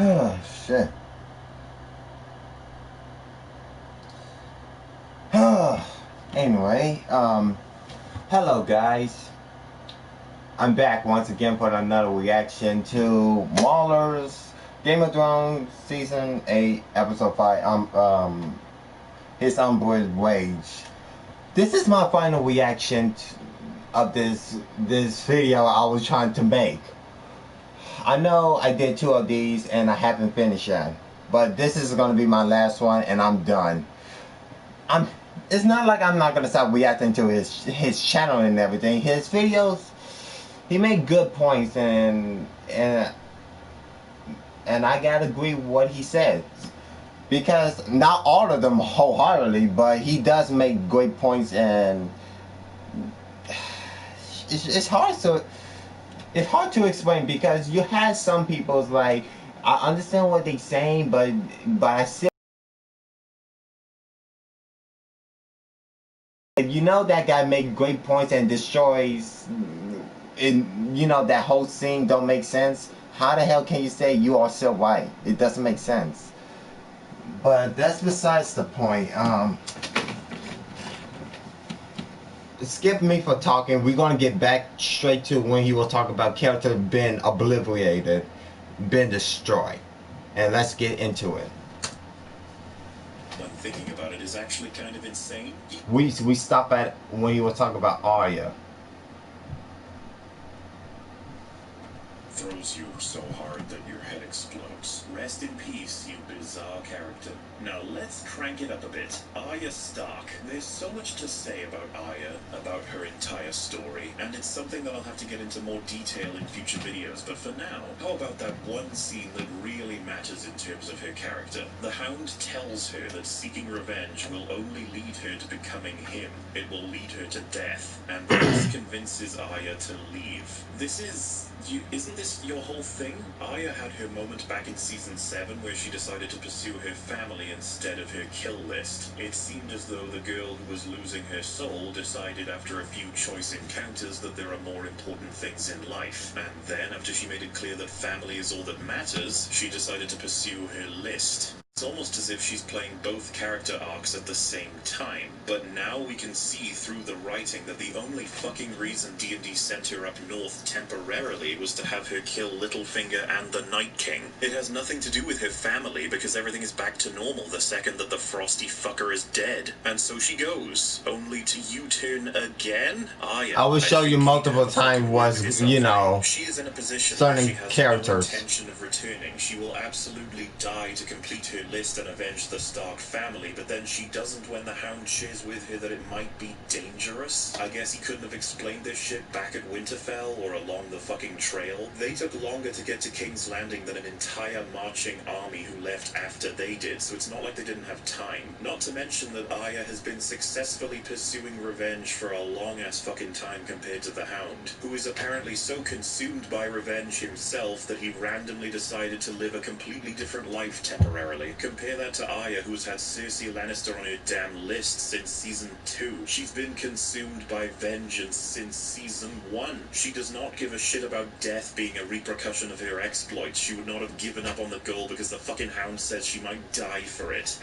Oh, shit. Anyway, hello guys. I'm back once again for another reaction to Mahler's Game of Thrones Season 8, Episode 5, his Unbridled Rage. This is my final reaction of this video I was trying to make. I know I did 2 of these and I haven't finished yet, but this is going to be my last one and I'm done. It's not like I'm not gonna stop reacting to his channel and everything. His videos, he made good points and I gotta agree with what he said, because not all of them wholeheartedly, but he does make great points, and it's hard to explain, because you have some people's like, I understand what they're saying, but I still, you know, that guy make great points and destroys, and you know that whole scene don't make sense. How the hell can you say you are still right? It doesn't make sense. But that's besides the point. Skip me for talking. We're gonna get back straight to when he will talk about character being obliterated, been destroyed, and let's get into it. I'm thinking about it is actually kind of insane. We stop at when he was talking about Arya. Throws you so hard that your head explodes. Rest in peace, you bizarre character. Now let's crank it up a bit. Arya Stark. There's so much to say about Arya, about her entire story, and it's something that I'll have to get into more detail in future videos, but for now, how about that one scene that really matters in terms of her character? The Hound tells her that seeking revenge will only lead her to becoming him. It will lead her to death, and this convinces Arya to leave. Isn't this your whole thing? Arya had her moment back in Season 7 where she decided to pursue her family instead of her kill list. It seemed as though the girl who was losing her soul decided after a few choice encounters that there are more important things in life. And then, after she made it clear that family is all that matters, she decided to pursue her list. It's almost as if she's playing both character arcs at the same time, but now we can see through the writing that the only fucking reason D&D sent her up north temporarily was to have her kill Littlefinger and the Night King. It has nothing to do with her family, because everything is back to normal the second that the frosty fucker is dead. And so she goes, only to U-turn again? I will show you multiple times was, you know, she is in a position certain she has characters. no intention of returning. She will absolutely die to complete her list and avenge the Stark family, but then she doesn't when the Hound shares with her that it might be dangerous. I guess he couldn't have explained this shit back at Winterfell or along the fucking trail. They took longer to get to King's Landing than an entire marching army who left after they did, so it's not like they didn't have time. Not to mention that Arya has been successfully pursuing revenge for a long-ass fucking time compared to the Hound, who is apparently so consumed by revenge himself that he randomly decided to live a completely different life temporarily. Compare that to Arya, who's had Cersei Lannister on her damn list since Season 2. She's been consumed by vengeance since Season 1. She does not give a shit about death being a repercussion of her exploits. She would not have given up on the goal because the fucking Hound says she might die for it.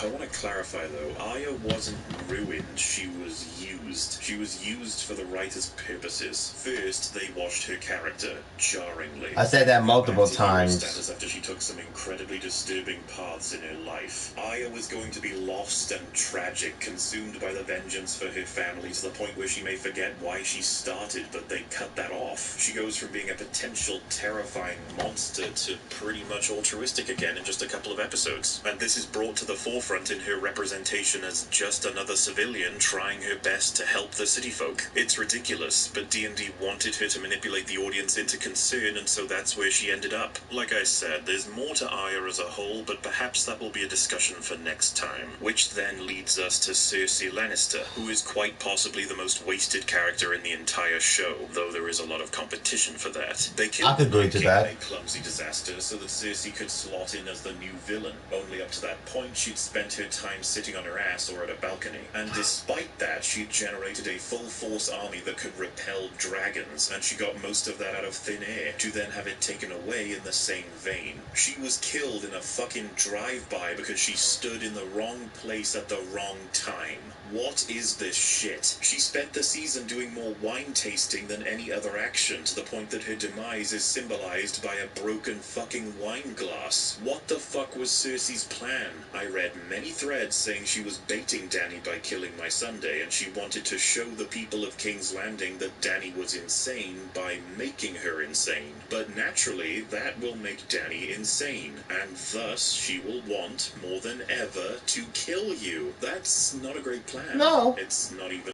I want to clarify though, Arya wasn't ruined, she was used. She was used for the writer's purposes. First, they washed her character, jarringly. I said that multiple times. After she took some incredibly disturbing paths in her life. Arya was going to be lost and tragic, consumed by the vengeance for her family to the point where she may forget why she started, but they cut that off. She goes from being a potential terrifying monster to pretty much altruistic again in just a couple of episodes. And this is brought to the forefront in her representation as just another civilian trying her best to help the city folk. It's ridiculous, but D&D wanted her to manipulate the audience into concern, and so that's where she ended up. Like I said, there's more to Arya as a whole, but perhaps perhaps that will be a discussion for next time. Which then leads us to Cersei Lannister, who is quite possibly the most wasted character in the entire show, though there is a lot of competition for that. They killed the Night King in a clumsy disaster so that Cersei could slot in as the new villain. Only up to that point she'd spent her time sitting on her ass or at a balcony. And despite that, she'd generated a full-force army that could repel dragons, and she got most of that out of thin air, to then have it taken away in the same vein. She was killed in a fucking drive-by because she stood in the wrong place at the wrong time. What is this shit? She spent the season doing more wine tasting than any other action, to the point that her demise is symbolized by a broken fucking wine glass. What the fuck was Cersei's plan? I read many threads saying she was baiting Dany by killing my Sunday, and she wanted to show the people of King's Landing that Dany was insane by making her insane. But naturally, that will make Dany insane, and thus she will want, more than ever, to kill you. That's not a great plan. No. It's not even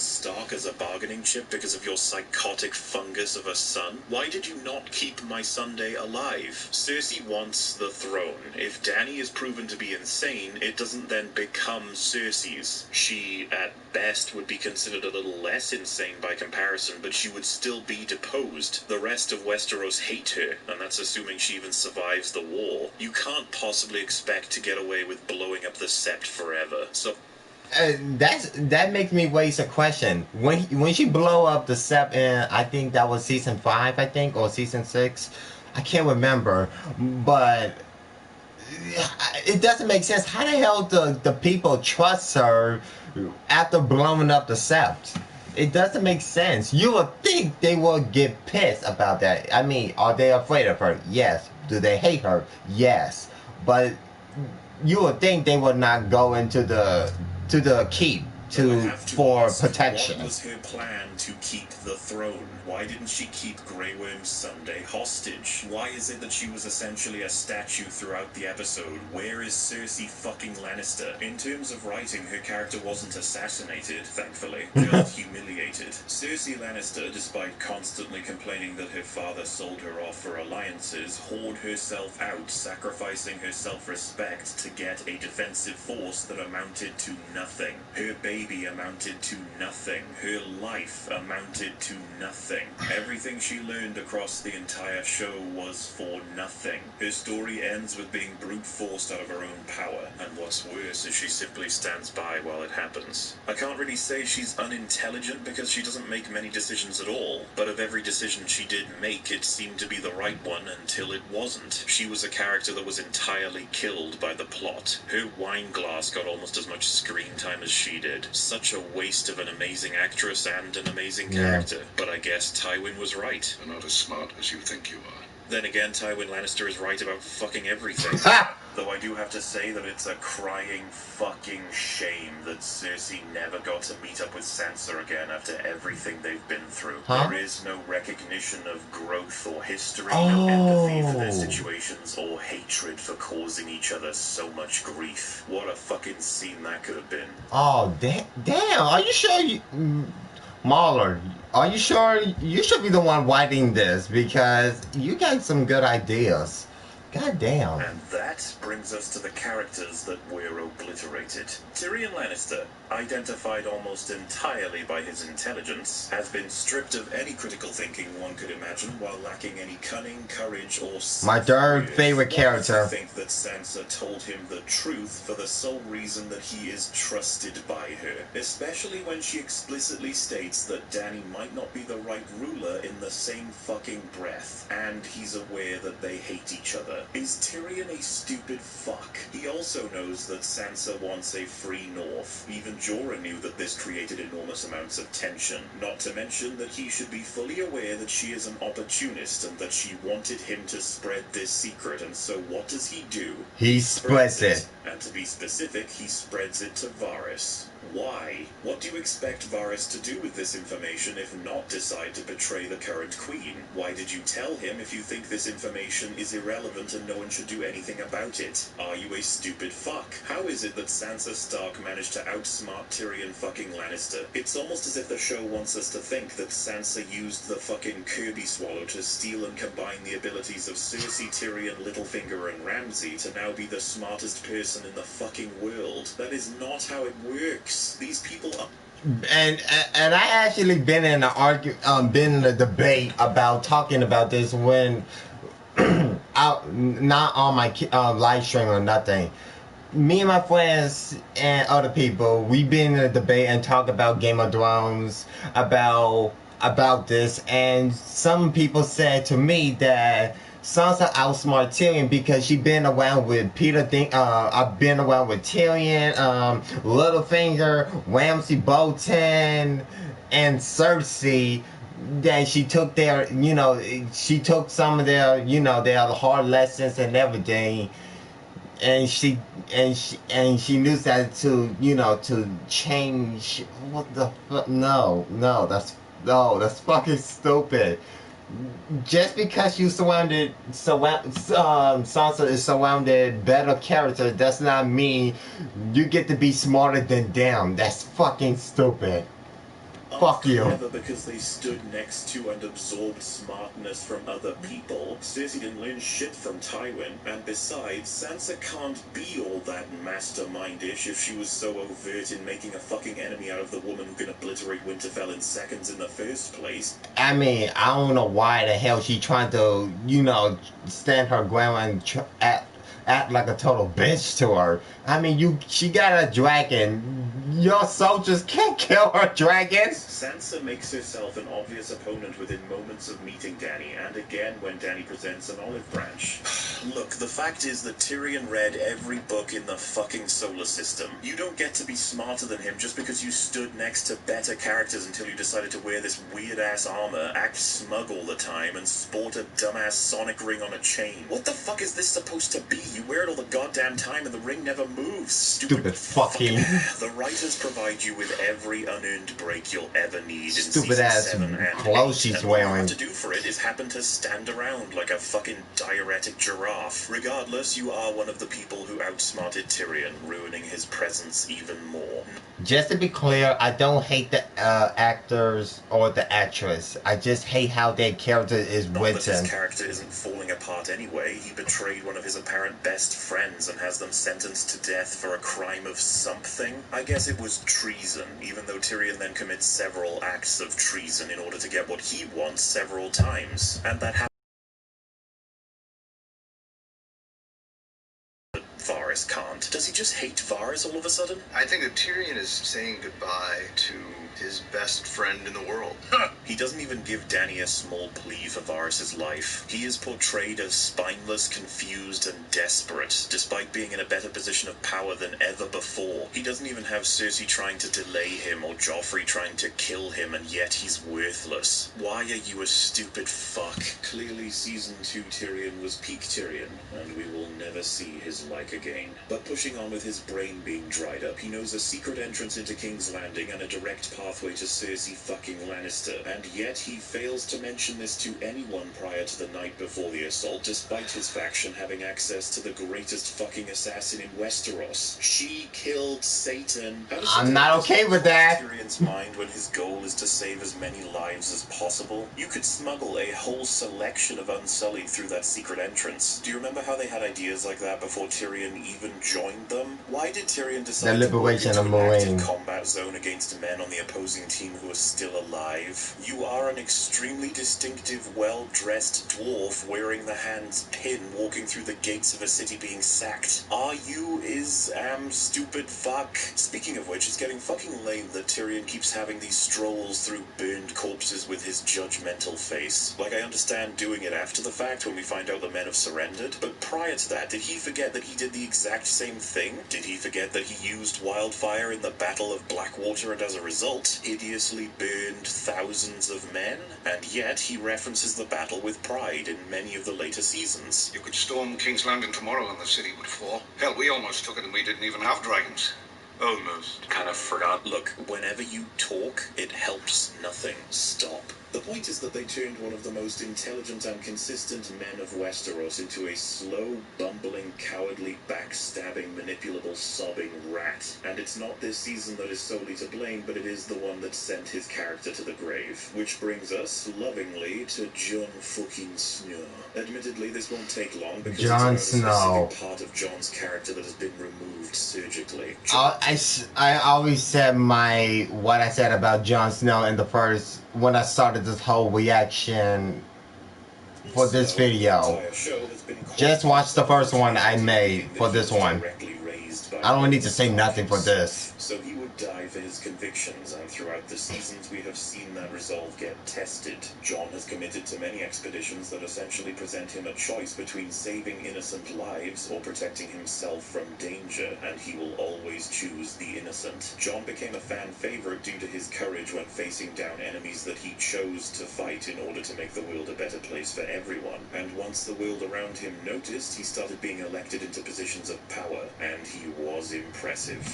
Stark as a bargaining chip because of your psychotic fungus of a son? Why did you not keep my Sunday alive? Cersei wants the throne. If Dany is proven to be insane, it doesn't then become Cersei's. She, at best, would be considered a little less insane by comparison, but she would still be deposed. The rest of Westeros hate her, and that's assuming she even survives the war. You can't possibly expect to get away with blowing up the Sept forever. So that makes me raise a question. When she blow up the Sept in, I think that was season 5, I think, or season 6, I can't remember, but it doesn't make sense. How the hell the people trust her after blowing up the Sept? It doesn't make sense. You would think they would get pissed about that. I mean, are they afraid of her? Yes. Do they hate her? Yes. But you would think they would not go into the keep for protection. What was her plan to keep the throne? Why didn't she keep Grey Worm Sunday hostage? Why is it that she was essentially a statue throughout the episode? Where is Cersei fucking Lannister? In terms of writing, her character wasn't assassinated, thankfully, just humiliated. Cersei Lannister, despite constantly complaining that her father sold her off for alliances, hoard herself out, sacrificing her self-respect to get a defensive force that amounted to nothing. Her baby amounted to nothing. Her life amounted to nothing. Everything she learned across the entire show was for nothing. Her story ends with being brute forced out of her own power, and what's worse is she simply stands by while it happens. I can't really say she's unintelligent because she doesn't make many decisions at all, but of every decision she did make, it seemed to be the right one until it wasn't. She was a character that was entirely killed by the plot. Her wine glass got almost as much screen time as she did. Such a waste of an amazing actress and an amazing character. But I guess Tywin was right. You're not as smart as you think you are. Then again, Tywin Lannister is right about fucking everything. Though I do have to say that it's a crying fucking shame that Cersei never got to meet up with Sansa again after everything they've been through. There is no recognition of growth or history, no empathy for their situations, or hatred for causing each other so much grief. What a fucking scene that could have been. Oh, damn. Are you sure Mauler, are you sure you should be the one writing this? Because you got some good ideas. God damn. And that brings us to the characters that were obliterated. Tyrion Lannister, identified almost entirely by his intelligence, has been stripped of any critical thinking one could imagine while lacking any cunning, courage, or my third favorite character. I think that Sansa told him the truth for the sole reason that he is trusted by her, especially when she explicitly states that Dany might not be the right ruler in the same fucking breath, and he's aware that they hate each other. Is Tyrion a stupid fuck? He also knows that Sansa wants a free North. Even Jorah knew that this created enormous amounts of tension. Not to mention that he should be fully aware that she is an opportunist and that she wanted him to spread this secret, and so what does he do? He spreads it. And to be specific, he spreads it to Varys. Why? What do you expect Varys to do with this information if not decide to betray the current queen? Why did you tell him if you think this information is irrelevant and no one should do anything about it? Are you a stupid fuck? How is it that Sansa Stark managed to outsmart Tyrion fucking Lannister? It's almost as if the show wants us to think that Sansa used the fucking Kirby Swallow to steal and combine the abilities of Cersei, Tyrion, Littlefinger, and Ramsay to now be the smartest person in the fucking world. That is not how it works. These people are... And I actually been in an been in a debate about talking about this when out not on my live stream or nothing. Me and my friends and other people, we've been in a debate and talk about Game of Thrones, about this, and some people said to me that Sansa outsmart Tyrion because she been around with I've been around with Tyrion, Littlefinger, Ramsay Bolton, and Cersei. That she took their, she took some of their, their hard lessons and everything, and she knew that to change. What the fuck? No, that's fucking stupid. Just because you Sansa is surrounded better characters does not mean you get to be smarter than them. That's fucking stupid. Fuck you. Clever because they stood next to and absorbed smartness from other people. Cersei didn't learn shit from Tywin, and besides, Sansa can't be all that mastermindish if she was so overt in making a fucking enemy out of the woman who can obliterate Winterfell in seconds in the first place. I mean, I don't know why the hell she trying to, stand her ground and act like a total bitch to her. I mean, she got a dragon. Your soldiers can't kill her dragon. Sansa makes herself an obvious opponent within moments of meeting Dany, and again when Dany presents an olive branch. Look, the fact is that Tyrion read every book in the fucking solar system. You don't get to be smarter than him just because you stood next to better characters until you decided to wear this weird-ass armor, act smug all the time, and sport a dumbass sonic ring on a chain. What the fuck is this supposed to be? You wear it all the goddamn time and the ring never moves. Stupid fucking... The writers provide you with every unearned break you'll ever need in stupid ass 7 and clothes 8, she's and all you wearing. have to do for it is happen to stand around like a fucking diuretic giraffe. Regardless, you are one of the people who outsmarted Tyrion, ruining his presence even more. Just to be clear, I don't hate the actors or the actress. I just hate how their character is Not written. that his character isn't falling apart anyway. He betrayed one of his apparent best friends and has them sentenced to death for a crime of something. I guess it was treason, even though Tyrion then commits several acts of treason in order to get what he wants several times. And that Varys can't. Does he just hate Varys all of a sudden? I think that Tyrion is saying goodbye to his best friend in the world. He doesn't even give Dany a small plea for Varys' life. He is portrayed as spineless, confused, and desperate, despite being in a better position of power than ever before. He doesn't even have Cersei trying to delay him or Joffrey trying to kill him, and yet he's worthless. Why are you a stupid fuck? Clearly Season 2 Tyrion was peak Tyrion, and we will never see his like again. But pushing on with his brain being dried up, he knows a secret entrance into King's Landing and a direct pathway to Cersei fucking Lannister, and yet he fails to mention this to anyone prior to the night before the assault, despite his faction having access to the greatest fucking assassin in Westeros. She killed Satan. I'm not okay with that. Tyrion's mind when his goal is to save as many lives as possible. You could smuggle a whole selection of Unsullied through that secret entrance. Do you remember how they had ideas like that before Tyrion even joined them? Why did Tyrion decide The to walk liberation into of an active Marine. combat zone against men on the opposing team who are still alive? You are an extremely distinctive, well-dressed dwarf wearing the hand's pin walking through the gates of a city being sacked. Are you stupid fuck? Speaking of which, it's getting fucking lame that Tyrion keeps having these strolls through burned corpses with his judgmental face. Like, I understand doing it after the fact when we find out the men have surrendered, but prior to that, did he forget that he did the exact same thing? Did he forget that he used wildfire in the Battle of Blackwater and as a result, hideously burned thousands of men? And yet, he references the battle with pride in many of the later seasons. You could storm King's Landing tomorrow and the city would fall. Hell, we almost took it and we didn't even have dragons. Almost. Kind of forgot. Look, whenever you talk, it helps nothing. Stop. The point is that they turned one of the most intelligent and consistent men of Westeros into a slow, bumbling, cowardly, backstabbing, manipulable, sobbing rat. And it's not this season that is solely to blame, but it is the one that sent his character to the grave. Which brings us, lovingly, to Jon fucking Snow. Admittedly, this won't take long because it's about a specific part of Jon's character that has been removed surgically. I always said what I said about Jon Snow in the first, when I started this whole reaction for this video. Just watch the first one I made for this one. I don't need to say nothing for this. So he would die for his convictions, and throughout the seasons we have seen that resolve get tested. Jon has committed to many expeditions that essentially present him a choice between saving innocent lives or protecting himself from danger, and he will always choose the innocent. Jon became a fan favorite due to his courage when facing down enemies that he chose to fight in order to make the world a better place for everyone. And once the world around him noticed, he started being elected into positions of power, and he was impressive.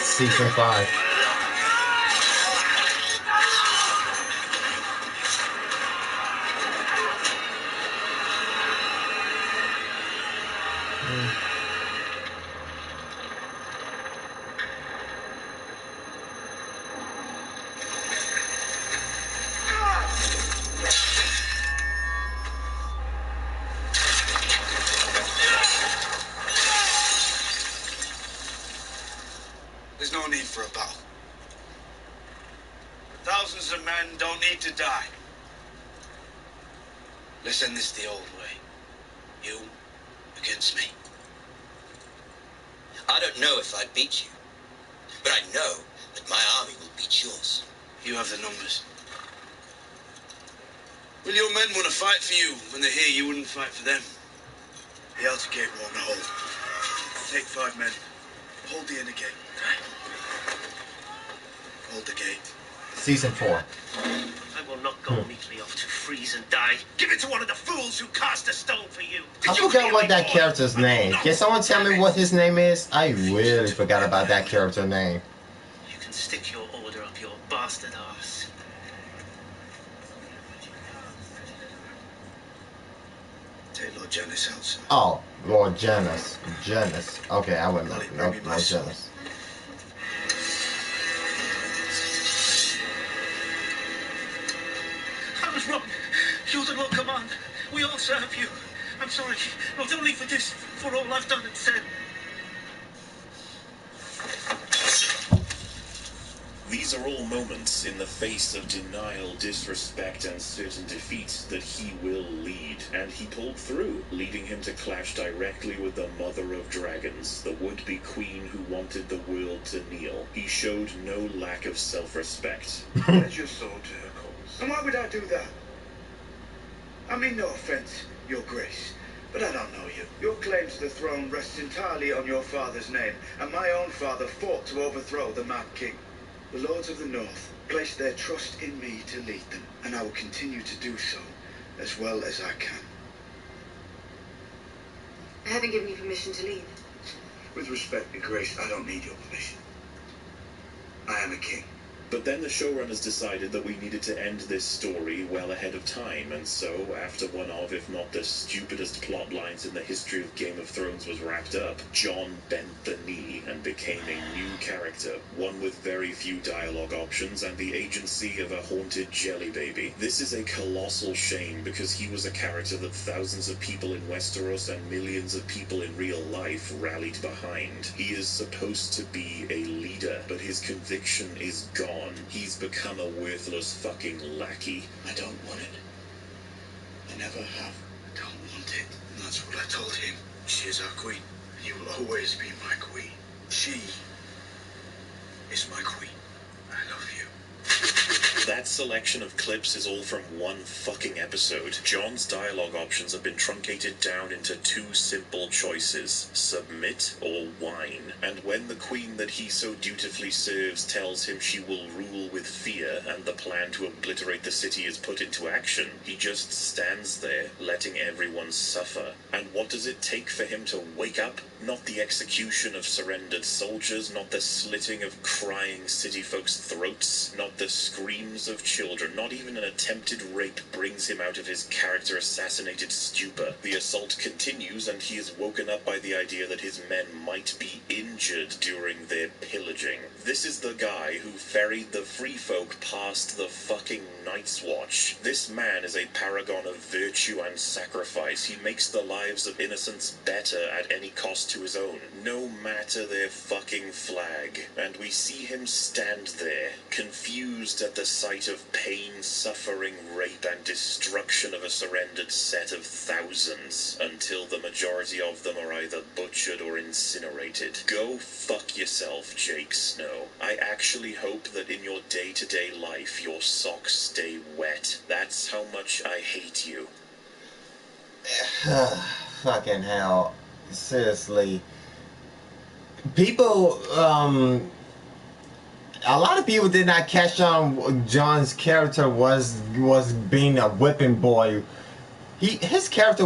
Season 5. There's no need for a battle. Thousands of men don't need to die. Let's end this the old way. You against me. I don't know if I'd beat you, but I know that my army will beat yours. You have the numbers. Will your men want to fight for you when they hear you wouldn't fight for them? The outer gate won't hold. Take 5 men. Hold the inner gate. Hold the gate. Season 4. I will not go meekly off to freeze and die. Give it to one of the fools who cast a stone for you. I forgot what that character's name. Can someone tell me what his name is? I really forgot about that character name. You can stick your order up your bastard arse. Take Lord Janice outside. Oh, Lord Janice. Janice. Okay, I wouldn't know. Nope, Lord Janice. I was wrong. You're the Lord Command. We all serve you. I'm sorry, not only for this, for all I've done and said. These are all moments in the face of denial, disrespect, and certain defeat that he will lead. And he pulled through, leading him to clash directly with the Mother of Dragons, the would-be queen who wanted the world to kneel. He showed no lack of self-respect. Pledge your soul to her cause. And why would I do that? I mean no offense, Your Grace, but I don't know you. Your claim to the throne rests entirely on your father's name, and my own father fought to overthrow the Mad King. The Lords of the North placed their trust in me to lead them, and I will continue to do so as well as I can. I haven't given you permission to leave. With respect, Your Grace, I don't need your permission. I am a king. But then the showrunners decided that we needed to end this story well ahead of time, and so, after one of, if not the stupidest plot lines in the history of Game of Thrones was wrapped up, Jon bent the knee and became a new character, one with very few dialogue options and the agency of a haunted jelly baby. This is a colossal shame because he was a character that thousands of people in Westeros and millions of people in real life rallied behind. He is supposed to be a leader, but his conviction is gone. He's become a worthless fucking lackey. I don't want it. I never have. I don't want it. And that's what I told him. She is our queen. You will always be my queen. She is my queen. I love you. That That selection of clips is all from one fucking episode. John's dialogue options have been truncated down into two simple choices: submit or whine. And when the queen that he so dutifully serves tells him she will rule with fear and the plan to obliterate the city is put into action, he just stands there, letting everyone suffer. And what does it take for him to wake up? Not the execution of surrendered soldiers, not the slitting of crying city folks' throats, not the screams of children, not even an attempted rape brings him out of his character-assassinated stupor. The assault continues, and he is woken up by the idea that his men might be injured during their pillaging. This is the guy who ferried the free folk past the fucking Night's Watch. This man is a paragon of virtue and sacrifice. He makes the lives of innocents better at any cost to his own, no matter their fucking flag. And we see him stand there, confused at the sight of pain, suffering, rape, and destruction of a surrendered set of thousands, until the majority of them are either butchered or incinerated. Go fuck yourself, Jake Snow. I actually hope that in your day-to-day life your socks stay wet. That's how much I hate you. Fucking hell. Seriously. People, a lot of people did not catch on John's character was being a whipping boy. His character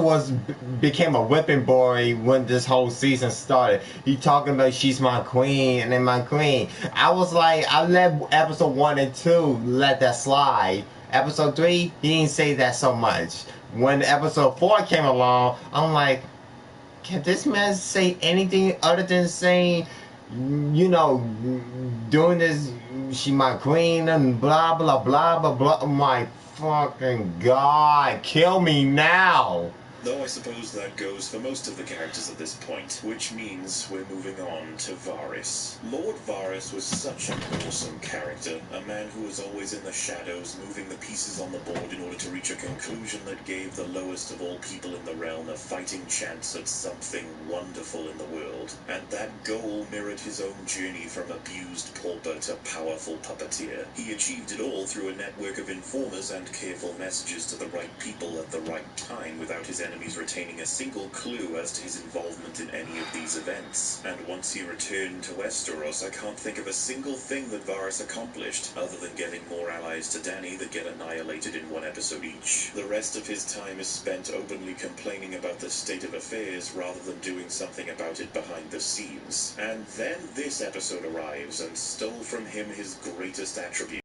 became a whipping boy when this whole season started. He talking about she's my queen and then my queen. I was like, I let episode 1 and 2 let that slide. Episode 3, he didn't say that so much. When episode 4 came along, I'm like, can this man say anything other than saying, you know, doing this, she my queen and blah blah blah blah blah. My fucking God, kill me now. Though I suppose that goes for most of the characters at this point, which means we're moving on to Varys. Lord Varys was such an awesome character, a man who was always in the shadows, moving the pieces on the board in order to reach a conclusion that gave the lowest of all people in the realm a fighting chance at something wonderful in the world. And that goal mirrored his own journey from abused pauper to powerful puppeteer. He achieved it all through a network of informers and careful messages to the right people at the right time without his enemies retaining a single clue as to his involvement in any of these events. And once he returned to Westeros, I can't think of a single thing that Varys accomplished, other than getting more allies to Dany that get annihilated in one episode each. The rest of his time is spent openly complaining about the state of affairs rather than doing something about it behind the scenes. And then this episode arrives and stole from him his greatest attribute.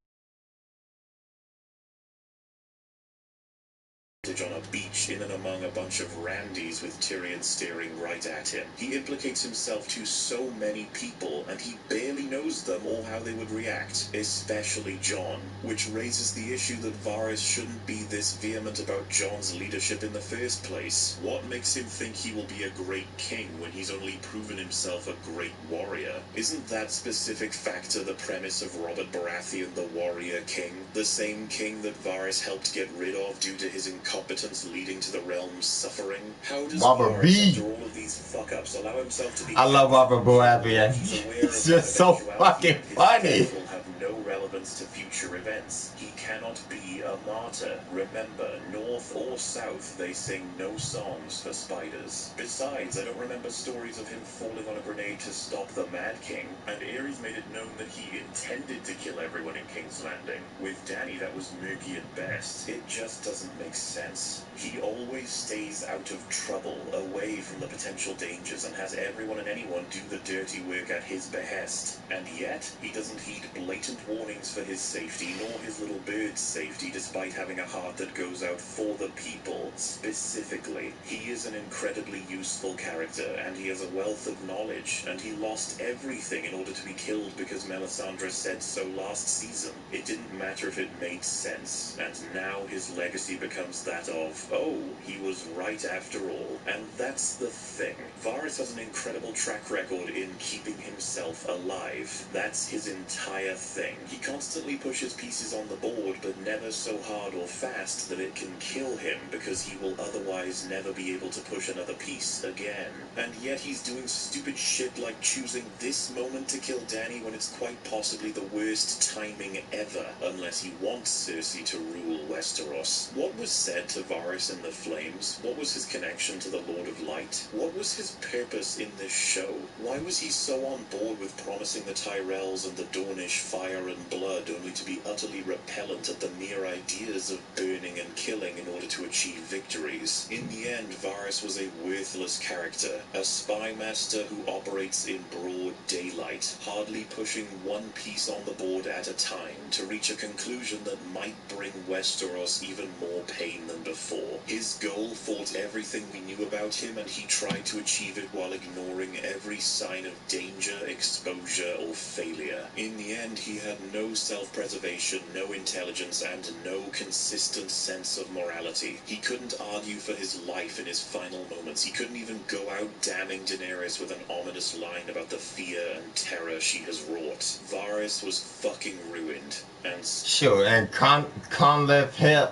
On a beach in and among a bunch of randies with Tyrion staring right at him. He implicates himself to so many people, and he barely knows them or how they would react, especially Jon, which raises the issue that Varys shouldn't be this vehement about Jon's leadership in the first place. What makes him think he will be a great king when he's only proven himself a great warrior? Isn't that specific factor the premise of Robert Baratheon, the warrior king? The same king that Varys helped get rid of due to his incompetence leading to the realm's suffering? How does Robert Varys, B. after all of these fuck-ups, allow himself to be... I love Robert Baratheon. It's just so fucking funny. Will have no relevance to future events. He cannot be a martyr. Remember, north or south, they sing no songs for spiders. Besides, I don't remember stories of him falling on a grenade to stop the Mad King, and Aerys made it known that he intended to kill everyone in King's Landing. With Dany, that was murky at best. It just doesn't make sense. He always stays out of trouble, away from the potential dangers, and has everyone and anyone do the dirty work at his behest. And yet, he doesn't heed blatant warnings for his safety, nor his little bird's safety, despite having a heart that goes out for the people, specifically. He is an incredibly useful character, and he has a wealth of knowledge, and he lost everything in order to be killed because Melisandre said so last season. It didn't matter if it made sense, and now his legacy becomes that of, oh, he was right after all. And that's the thing. Varys has an incredible track record in keeping himself alive. That's his entire thing. He constantly pushes push his pieces on the board, but never so hard or fast that it can kill him, because he will otherwise never be able to push another piece again. And yet he's doing stupid shit like choosing this moment to kill Dany when it's quite possibly the worst timing ever, unless he wants Cersei to rule Westeros. What was said to Varys in the Flames? What was his connection to the Lord of Light? What was his purpose in this show? Why was he so on board with promising the Tyrells and the Dornish fire and blood, only to be utterly repellent at the mere ideas of burning and killing in order to achieve victories? In the end, Varys was a worthless character, a spy master who operates in broad daylight, hardly pushing one piece on the board at a time to reach a conclusion that might bring Westeros even more pain than before. His goal fought everything we knew about him, and he tried to achieve it while ignoring every sign of danger, exposure, or failure. In the end, he had no self-preservation, no intelligence, and no consistent sense of morality. He couldn't argue for his life in his final moments. He couldn't even go out damning Daenerys with an ominous line about the fear and terror she has wrought. Varys was fucking ruined. And sure, and Conleth Hill,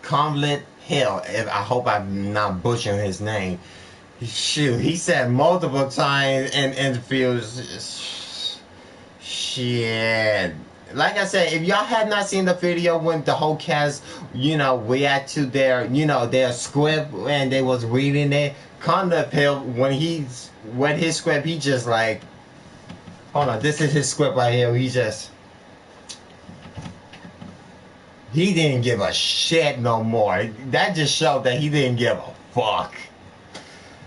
I hope I'm not butchering his name. Shoot, he said multiple times in interviews, shit. Like I said, if y'all had not seen the video when the whole cast, react to their script and they was reading it, Conleth Hill, when he read his script, he just like, hold on, this is his script right here. He didn't give a shit no more. That just showed that he didn't give a fuck.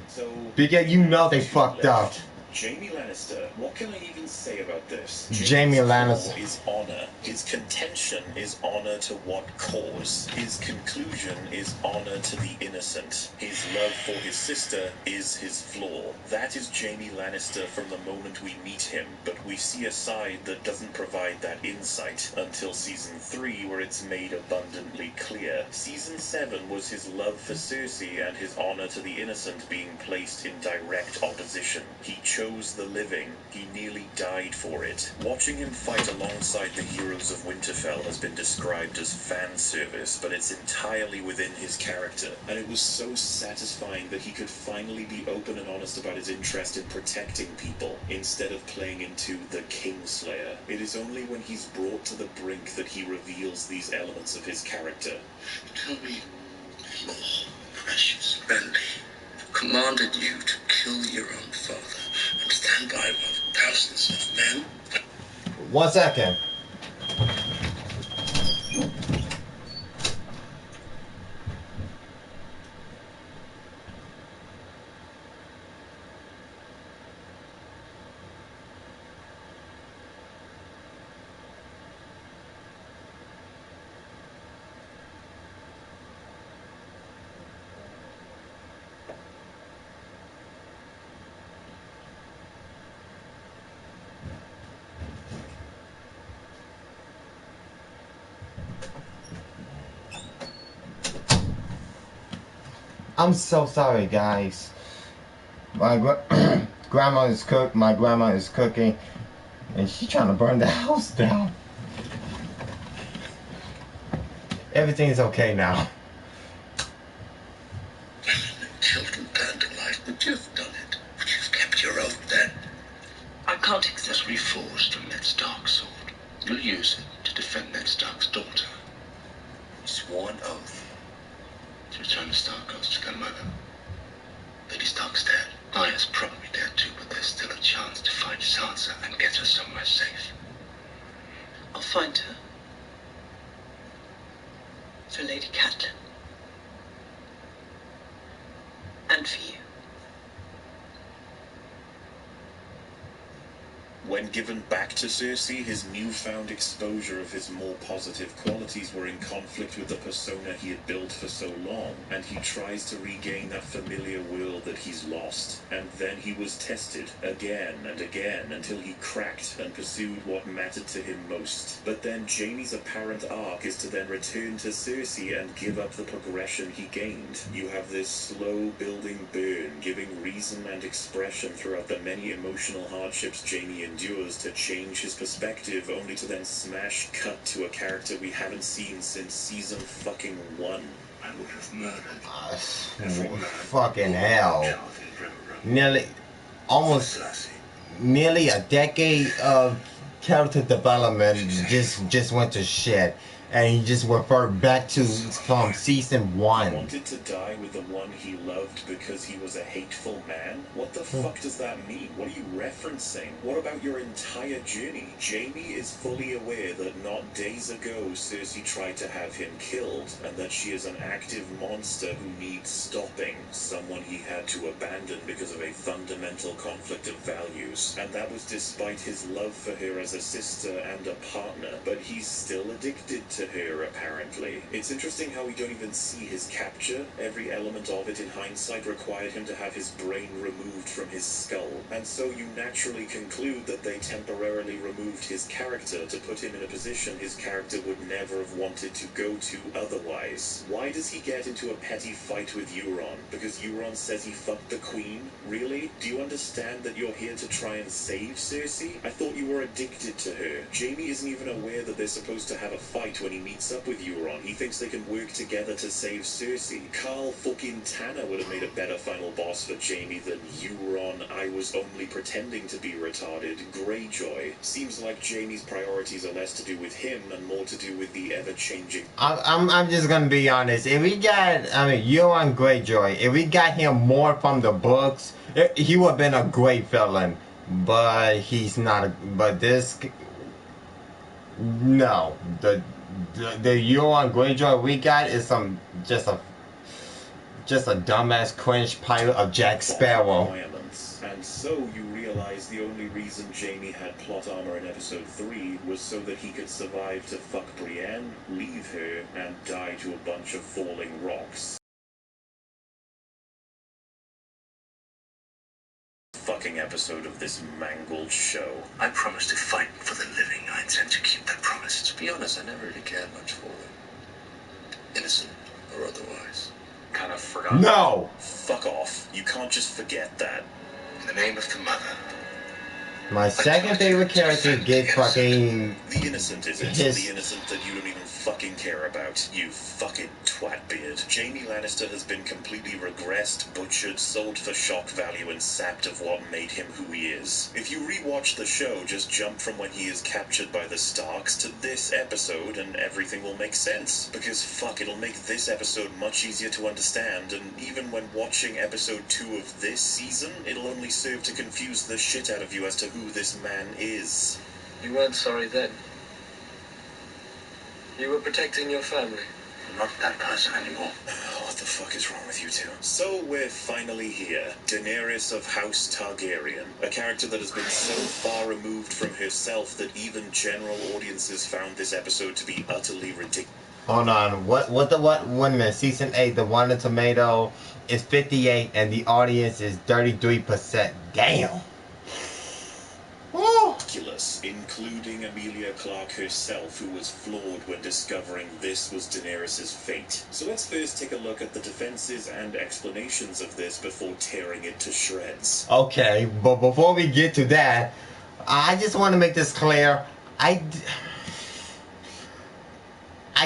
so, Because they fucked up. Jaime Lannister, what can I even say about this? Jaime Lannister. His honor. His contention is honor to what cause? His conclusion is honor to the innocent. His love for his sister is his flaw. That is Jaime Lannister from the moment we meet him, but we see a side that doesn't provide that insight until Season 3, where it's made abundantly clear. Season 7 was his love for Cersei and his honor to the innocent being placed in direct opposition. He chose the living. He nearly died for it. Watching him fight alongside the heroes of Winterfell has been described as fan service, but it's entirely within his character, and it was so satisfying that he could finally be open and honest about his interest in protecting people, instead of playing into the Kingslayer. It is only when he's brought to the brink that he reveals these elements of his character. Tell me, Lord, precious Bentley, commanded you to kill your own father and stand by while thousands of men. 1 second. I'm so sorry, guys. My grandma is cooking, and she's trying to burn the house down. Everything's okay now. Children turned to life, but you've done it. But you've kept your oath then. I can't accept. As reforged from Ned Stark's sword, you'll use it to defend Ned Stark's daughter. Sworn oath. To return the Stark Coast to their mother. Lady Stark's dead. Arya's probably dead too, but there's still a chance to find Sansa and get her somewhere safe. I'll find her. For Lady Catelyn. And for you. When given back to Cersei, his newfound exposure of his more positive qualities were in conflict with the persona he had built for so long, and he tries to regain that familiar world that he's lost. And then he was tested again and again until he cracked and pursued what mattered to him most. But then Jaime's apparent arc is to then return to Cersei and give up the progression he gained. You have this slow building burn, giving reason and expression throughout the many emotional hardships Jaime endures to change his perspective, only to then smash cut to a character we haven't seen since season fucking 1. I would have murdered fucking hell. Nearly, almost Cersei. nearly a decade of character development just went to shit. And he just referred back to from season He 1. wanted to die with the one he loved because he was a hateful man? What the fuck does that mean? What are you referencing? What about your entire journey? Jaime is fully aware that not days ago Cersei tried to have him killed, and that she is an active monster who needs stopping, someone he had to abandon because of a fundamental conflict of values. And that was despite his love for her as a sister and a partner, but he's still addicted to her, apparently. It's interesting how we don't even see his capture. Every element of it in hindsight required him to have his brain removed from his skull, and so you naturally conclude that they temporarily removed his character to put him in a position his character would never have wanted to go to otherwise. Why does he get into a petty fight with Euron? Because Euron says he fucked the queen? Really? Do you understand that you're here to try and save Cersei? I thought you were addicted to her. Jaime isn't even aware that they're supposed to have a fight when he meets up with Euron. He thinks they can work together to save Cersei. Carl fucking Tanner would have made a better final boss for Jaime than Euron. I was only pretending to be retarded. Greyjoy. Seems like Jaime's priorities are less to do with him and more to do with the ever-changing... I'm just gonna be honest. If we got, Euron Greyjoy, if we got him more from the books, he would have been a great villain. But he's not. But this, no, the Euron Greyjoy we got is just a dumbass cringe pilot of Jack Sparrow. And so you realize the only reason Jaime had plot armor in episode 3 was so that he could survive to fuck Brienne, leave her, and die to a bunch of falling rocks. Fucking episode of this mangled show. I promised to fight for the living. I intend to keep that promise. To be honest, I never really cared much for them. Innocent or otherwise. Kind of forgot. No! Fuck off. You can't just forget that. In the name of the mother. My second favorite character gets fucking... The innocent is it? His... The innocent that you don't even fucking care about. You fucking twatbeard. Jaime Lannister has been completely regressed, butchered, sold for shock value, and sapped of what made him who he is. If you rewatch the show, just jump from when he is captured by the Starks to this episode and everything will make sense. Because fuck, it'll make this episode much easier to understand, and even when watching episode 2 of this season, it'll only serve to confuse the shit out of you as to who this man is. You weren't sorry then. You were protecting your family. I'm not that person anymore. What the fuck is wrong with you two? So we're finally here. Daenerys of House Targaryen. A character that has been so far removed from herself that even general audiences found this episode to be utterly ridiculous. Hold on, what, wait a minute, season 8, the Rotten Tomato is 58 and the audience is 33%. Damn! Ridiculous, including Emilia Clarke herself, who was floored when discovering this was Daenerys' fate. So let's first take a look at the defenses and explanations of this before tearing it to shreds. Okay, but before we get to that, I just want to make this clear. I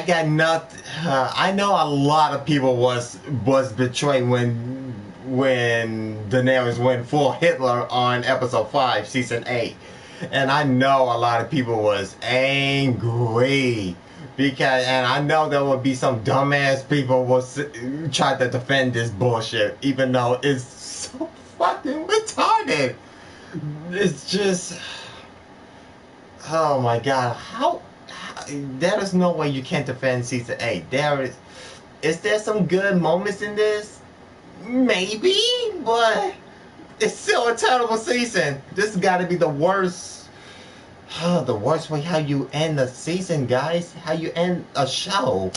got nothing. I know a lot of people was betrayed when Daenerys went full Hitler on episode 5, season 8. And I know a lot of people was angry and I know there would be some dumbass people was try to defend this bullshit, even though it's so fucking retarded. It's just, oh my god, how there is no way you can't defend season 8. Is there some good moments in this? Maybe, but it's still a terrible season. This has got to be the worst way how you end a season, guys. How you end a show.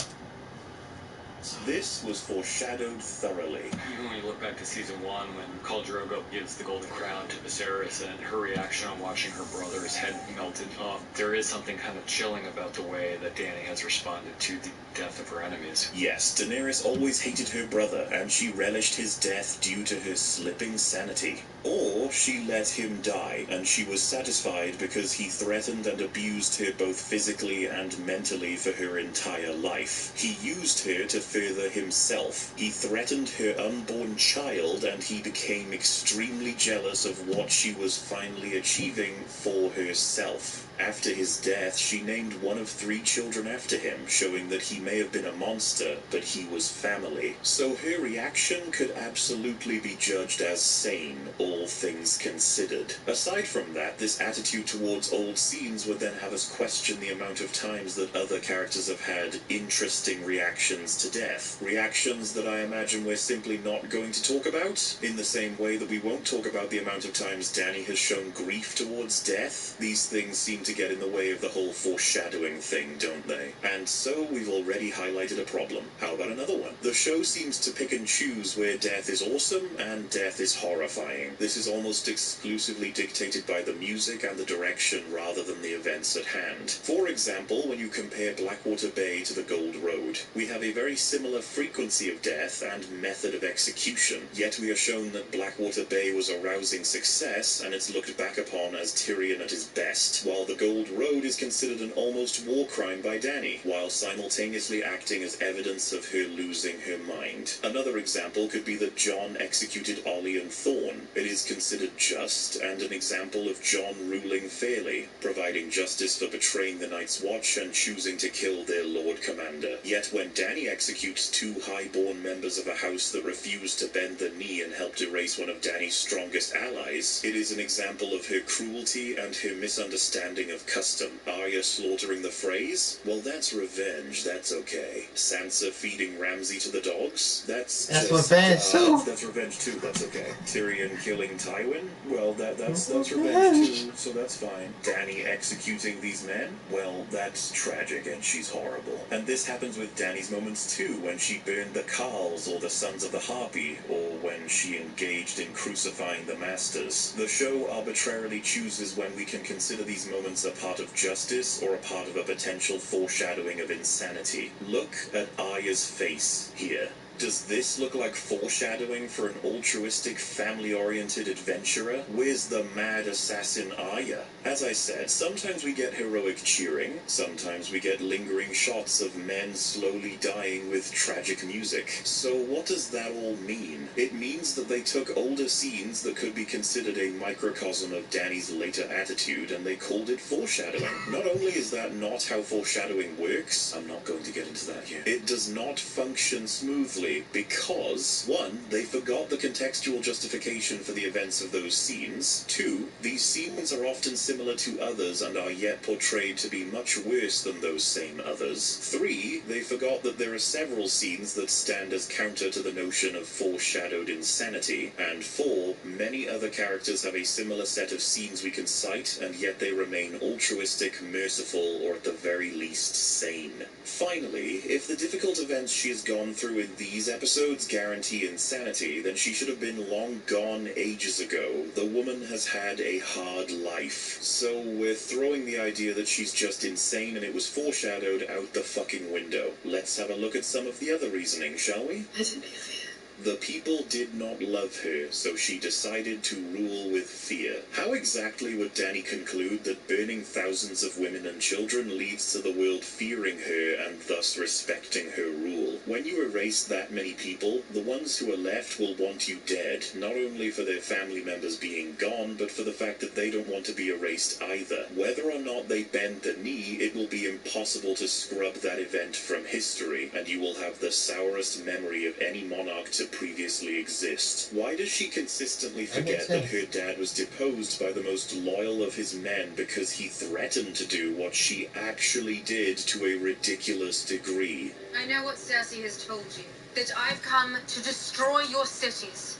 but this was foreshadowed thoroughly. Even when you look back to season 1, when Khal Drogo gives the Golden Crown to Viserys and her reaction on watching her brother's head melted off, there is something kind of chilling about the way that Dany has responded to the death of her enemies. Yes, Daenerys always hated her brother, and she relished his death due to her slipping sanity. Or she let him die, and she was satisfied because he threatened and abused her both physically and mentally for her entire life. He used her to further himself. He threatened her unborn child, and he became extremely jealous of what she was finally achieving for herself. After his death, she named one of 3 children after him, showing that he may have been a monster, but he was family. So her reaction could absolutely be judged as sane, all things considered. Aside from that, this attitude towards old scenes would then have us question the amount of times that other characters have had interesting reactions to death. Reactions that I imagine we're simply not going to talk about, in the same way that we won't talk about the amount of times Dany has shown grief towards death. These things seem to get in the way of the whole foreshadowing thing, don't they? And so we've already highlighted a problem. How about another one? The show seems to pick and choose where death is awesome and death is horrifying. This is almost exclusively dictated by the music and the direction rather than the events at hand. For example, when you compare Blackwater Bay to the Gold Road, we have a very similar frequency of death and method of execution, yet we are shown that Blackwater Bay was a rousing success and it's looked back upon as Tyrion at his best, while the Gold Road is considered an almost war crime by Dany, while simultaneously acting as evidence of her losing her mind. Another example could be that Jon executed Ollie and Thorne. It is considered just, and an example of Jon ruling fairly, providing justice for betraying the Night's Watch and choosing to kill their Lord Commander. Yet when Dany executes 2 high-born members of a house that refuse to bend the knee and helped erase one of Dany's strongest allies, it is an example of her cruelty and her misunderstanding of custom. Arya slaughtering the Freys? Well, that's revenge, that's okay. Sansa feeding Ramsay to the dogs? That's revenge too. That's revenge too, that's okay. Tyrion killing Tywin? Well, that's revenge too, so that's fine. Dany executing these men? Well, that's tragic and she's horrible. And this happens with Dany's moments too, when she burned the Carls or the Sons of the Harpy, or when she engaged in crucifying the Masters. The show arbitrarily chooses when we can consider these moments a part of justice or a part of a potential foreshadowing of insanity. Look at Arya's face here. Does this look like foreshadowing for an altruistic, family-oriented adventurer? Where's the mad assassin Arya? As I said, sometimes we get heroic cheering, sometimes we get lingering shots of men slowly dying with tragic music. So what does that all mean? It means that they took older scenes that could be considered a microcosm of Dany's later attitude, and they called it foreshadowing. Not only is that not how foreshadowing works, I'm not going to get into that here, it does not function smoothly. Because, 1, they forgot the contextual justification for the events of those scenes. 2, these scenes are often similar to others and are yet portrayed to be much worse than those same others. 3, they forgot that there are several scenes that stand as counter to the notion of foreshadowed insanity. And 4, many other characters have a similar set of scenes we can cite, and yet they remain altruistic, merciful, or at the very least sane. Finally, if the difficult events she has gone through in these episodes guarantee insanity, then she should have been long gone ages ago. The woman has had a hard life. So we're throwing the idea that she's just insane and it was foreshadowed out the fucking window. Let's have a look at some of the other reasoning, shall we? Let it be fear. The people did not love her, so she decided to rule with fear. How exactly would Dany conclude that burning thousands of women and children leads to the world fearing her and thus respecting her rule? When you erase that many people, the ones who are left will want you dead, not only for their family members being gone, but for the fact that they don't want to be erased either. Whether or not they bend the knee, it will be impossible to scrub that event from history, and you will have the sourest memory of any monarch to previously exist. Why does she consistently forget that her dad was deposed by the most loyal of his men because he threatened to do what she actually did to a ridiculous degree? I know what Cersei has told you, that I've come to destroy your cities,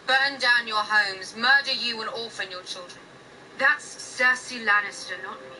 burn down your homes, murder you and orphan your children. That's Cersei Lannister, not me.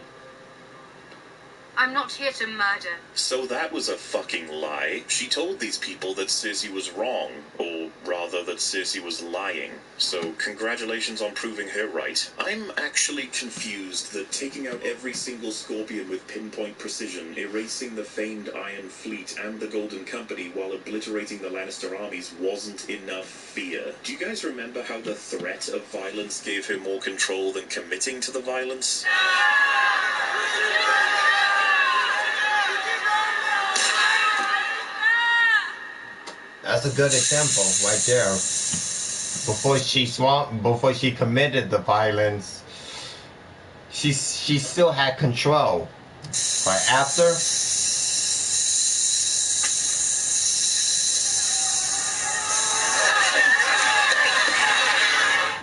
I'm not here to murder. So that was a fucking lie. She told these people that Cersei was wrong, or rather that Cersei was lying. So congratulations on proving her right. I'm actually confused that taking out every single Scorpion with pinpoint precision, erasing the famed Iron Fleet and the Golden Company while obliterating the Lannister armies wasn't enough fear. Do you guys remember how the threat of violence gave her more control than committing to the violence? That's a good example right there. Before she committed the violence, she still had control. But after,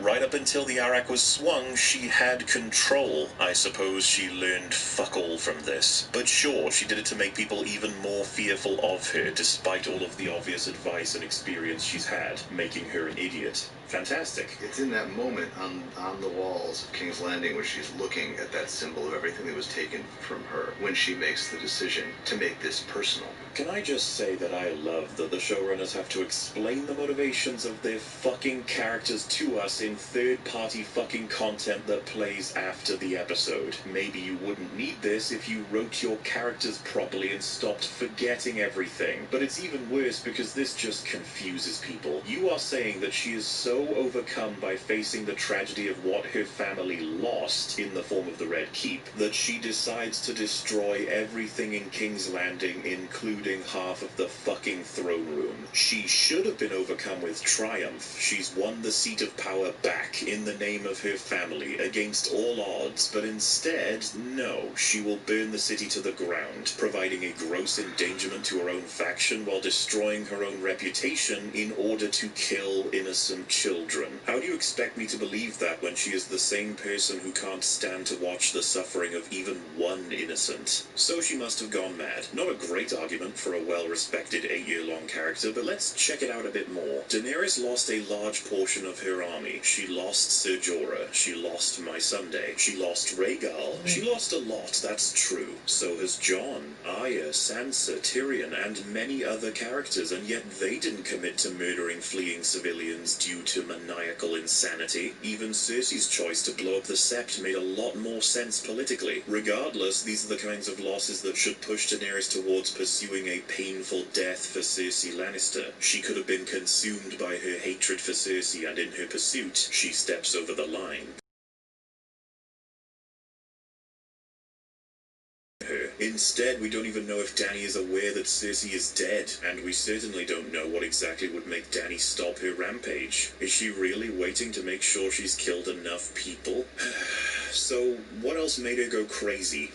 right up until the Arak was swung, she had control. I suppose she learned fuck all from this. But sure, she did it to make people even more fearful of her, despite all of the obvious advice and experience she's had, making her an idiot. Fantastic. It's in that moment on the walls of King's Landing where she's looking at that symbol of everything that was taken from her when she makes the decision to make this personal. Can I just say that I love that the showrunners have to explain the motivations of their fucking characters to us in third-party fucking content that plays after the episode. Maybe you wouldn't need this if you wrote your characters properly and stopped forgetting everything. But it's even worse because this just confuses people. You are saying that she is so overcome by facing the tragedy of what her family lost in the form of the Red Keep that she decides to destroy everything in King's Landing, including half of the fucking throne room. She should have been overcome with triumph. She's won the seat of power back in the name of her family against all odds, but instead, no, she will burn the city to the ground, providing a gross endangerment to her own faction while destroying her own reputation in order to kill innocent children. How do you expect me to believe that when she is the same person who can't stand to watch the suffering of even one innocent? So she must have gone mad. Not a great argument for a well-respected 8-year-long character, but let's check it out a bit more. Daenerys lost a large portion of her army. She lost Ser Jorah. She lost Missandei. She lost Rhaegal. She lost a lot, that's true. So has Jon, Arya, Sansa, Tyrion, and many other characters, and yet they didn't commit to murdering fleeing civilians due to maniacal insanity. Even Cersei's choice to blow up the Sept made a lot more sense politically. Regardless, these are the kinds of losses that should push Daenerys towards pursuing a painful death for Cersei Lannister. She could have been consumed by her hatred for Cersei, and in her pursuit, she steps over the line. Instead, we don't even know if Dany is aware that Cersei is dead, and we certainly don't know what exactly would make Dany stop her rampage. Is she really waiting to make sure she's killed enough people? So, what else made her go crazy?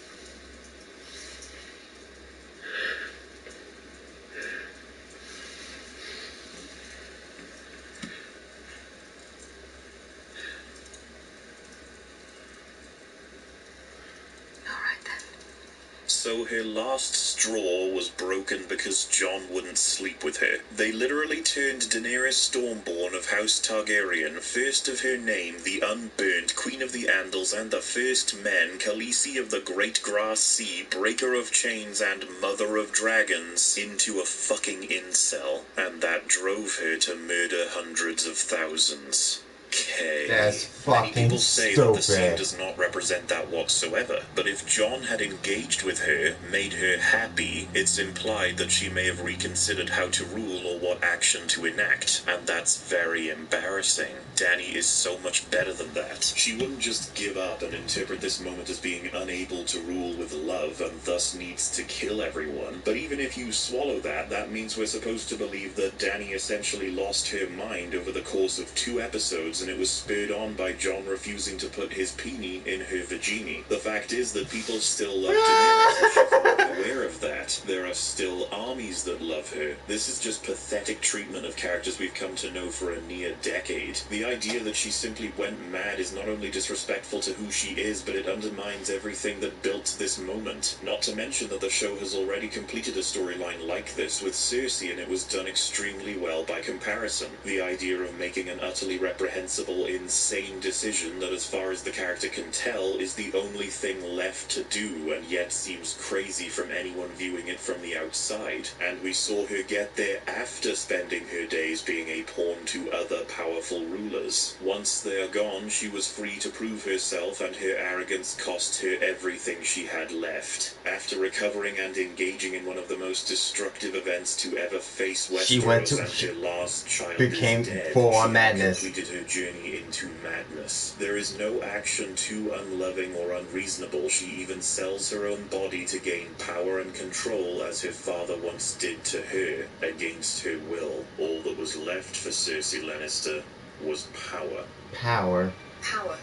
So her last straw was broken because Jon wouldn't sleep with her. They literally turned Daenerys Stormborn of House Targaryen, first of her name, the Unburnt, Queen of the Andals, and the First Men, Khaleesi of the Great Grass Sea, Breaker of Chains, and Mother of Dragons, into a fucking incel. And that drove her to murder hundreds of thousands. Okay. that's Many fucking people say that the scene stupid. does not represent that whatsoever, but if Jon had engaged with her, made her happy, it's implied that she may have reconsidered how to rule or what action to enact, and that's very embarrassing. Dany is so much better than that. She wouldn't just give up and interpret this moment as being unable to rule with love and thus needs to kill everyone. But even if you swallow that, that means we're supposed to believe that Dany essentially lost her mind over the course of 2 episodes, and it was spurred on by Jon refusing to put his peenie in her vagini. The fact is that people still love Daenerys, and she thought her aware of that. There are still armies that love her. This is just pathetic treatment of characters we've come to know for a near decade. The idea that she simply went mad is not only disrespectful to who she is, but it undermines everything that built this moment. Not to mention that the show has already completed a storyline like this with Cersei, and it was done extremely well by comparison. The idea of making an utterly reprehensible, insane decision that, as far as the character can tell, is the only thing left to do, and yet seems crazy from anyone viewing it from the outside. And we saw her get there after spending her days being a pawn to other powerful rulers. Once they're gone, she was free to prove herself, and her arrogance cost her everything she had left. After recovering and engaging in one of the most destructive events to ever face Westeros, and her last child became is dead, full she on madness. completed her journey into madness. There is no action too unloving or unreasonable. She even sells her own body to gain power and control, as her father once did to her, against her will. All that was left for Cersei Lannister was power. Power. Power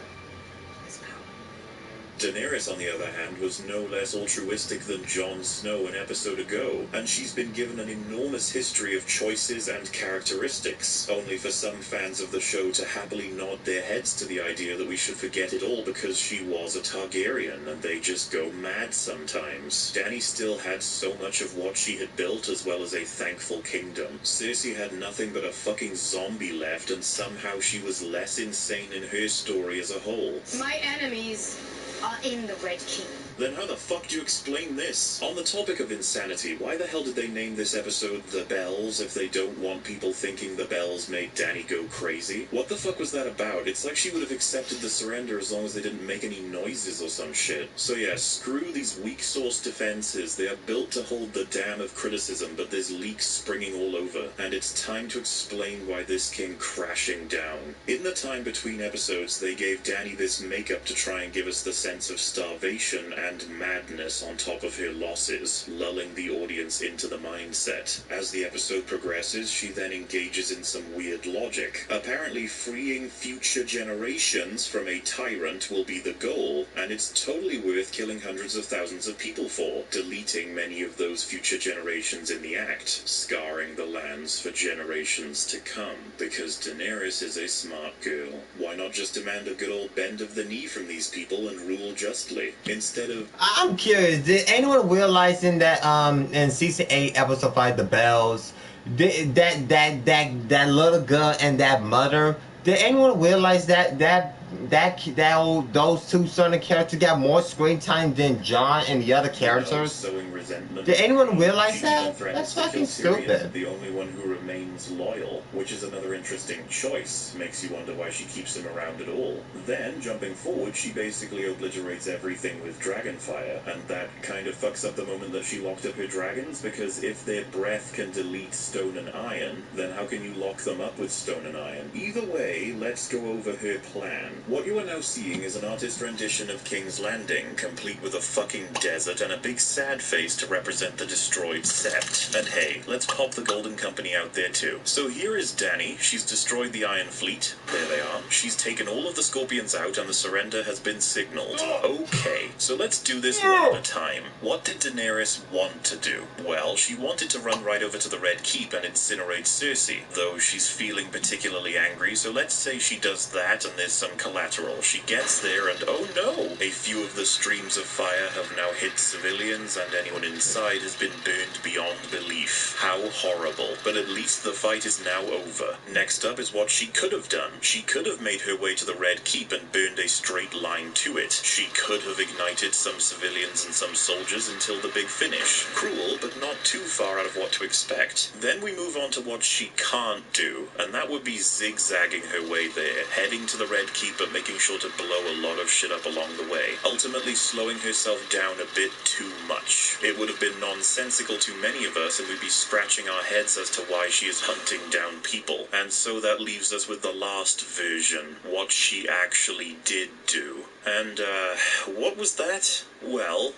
is power. Daenerys, on the other hand, was no less altruistic than Jon Snow an episode ago, and she's been given an enormous history of choices and characteristics, only for some fans of the show to happily nod their heads to the idea that we should forget it all because she was a Targaryen, and they just go mad sometimes. Dany still had so much of what she had built, as well as a thankful kingdom. Cersei had nothing but a fucking zombie left, and somehow she was less insane in her story as a whole. My enemies are in the Red Keep. Then how the fuck do you explain this? On the topic of insanity, why the hell did they name this episode The Bells if they don't want people thinking the bells made Dany go crazy? What the fuck was that about? It's like she would have accepted the surrender as long as they didn't make any noises or some shit. So yeah, screw these weak source defenses. They are built to hold the dam of criticism, but there's leaks springing all over, and it's time to explain why this came crashing down. In the time between episodes, they gave Dany this makeup to try and give us the sense of starvation and madness on top of her losses, lulling the audience into the mindset. As the episode progresses, she then engages in some weird logic. Apparently, freeing future generations from a tyrant will be the goal, and it's totally worth killing hundreds of thousands of people for, deleting many of those future generations in the act, scarring the lands for generations to come. Because Daenerys is a smart girl. Why not just demand a good old bend of the knee from these people and rule justly, instead of... I'm curious, did anyone realize in that in season 8 episode 5 The Bells, that little girl and that mother, did anyone realize those two certain characters got more screen time than Jon and the other characters? Sowing resentment. Did anyone realize She that? even threatens That's to kill fucking Tyrion, stupid. the only one who remains loyal, which is another interesting choice. Makes you wonder why she keeps him around at all. Then, jumping forward, she basically obliterates everything with dragonfire, and that kind of fucks up the moment that she locked up her dragons, because if their breath can delete stone and iron, then how can you lock them up with stone and iron? Either way, let's go over her plan. What you are now seeing is an artist rendition of King's Landing, complete with a fucking desert and a big sad face to represent the destroyed sept. And hey, let's pop the Golden Company out there too. So here is Dany. She's destroyed the Iron Fleet. There they are. She's taken all of the Scorpions out, and the surrender has been signaled. Okay, so let's do this one at a time. What did Daenerys want to do? Well, she wanted to run right over to the Red Keep and incinerate Cersei, though she's feeling particularly angry, so let's say she does that and there's some collateral. She gets there and oh no! A few of the streams of fire have now hit civilians, and anyone inside has been burned beyond belief. How horrible. But at least the fight is now over. Next up is what she could have done. She could have made her way to the Red Keep and burned a straight line to it. She could have ignited some civilians and some soldiers until the big finish. Cruel, but not too far out of what to expect. Then we move on to what she can't do, and that would be zigzagging her way there, heading to the Red Keep but making sure to blow a lot of shit up along the way, ultimately slowing herself down a bit too much. It would have been nonsensical to many of us, and we'd be scratching our heads as to why she is hunting down people. And so that leaves us with the last version, what she actually did do. And, what was that? Well,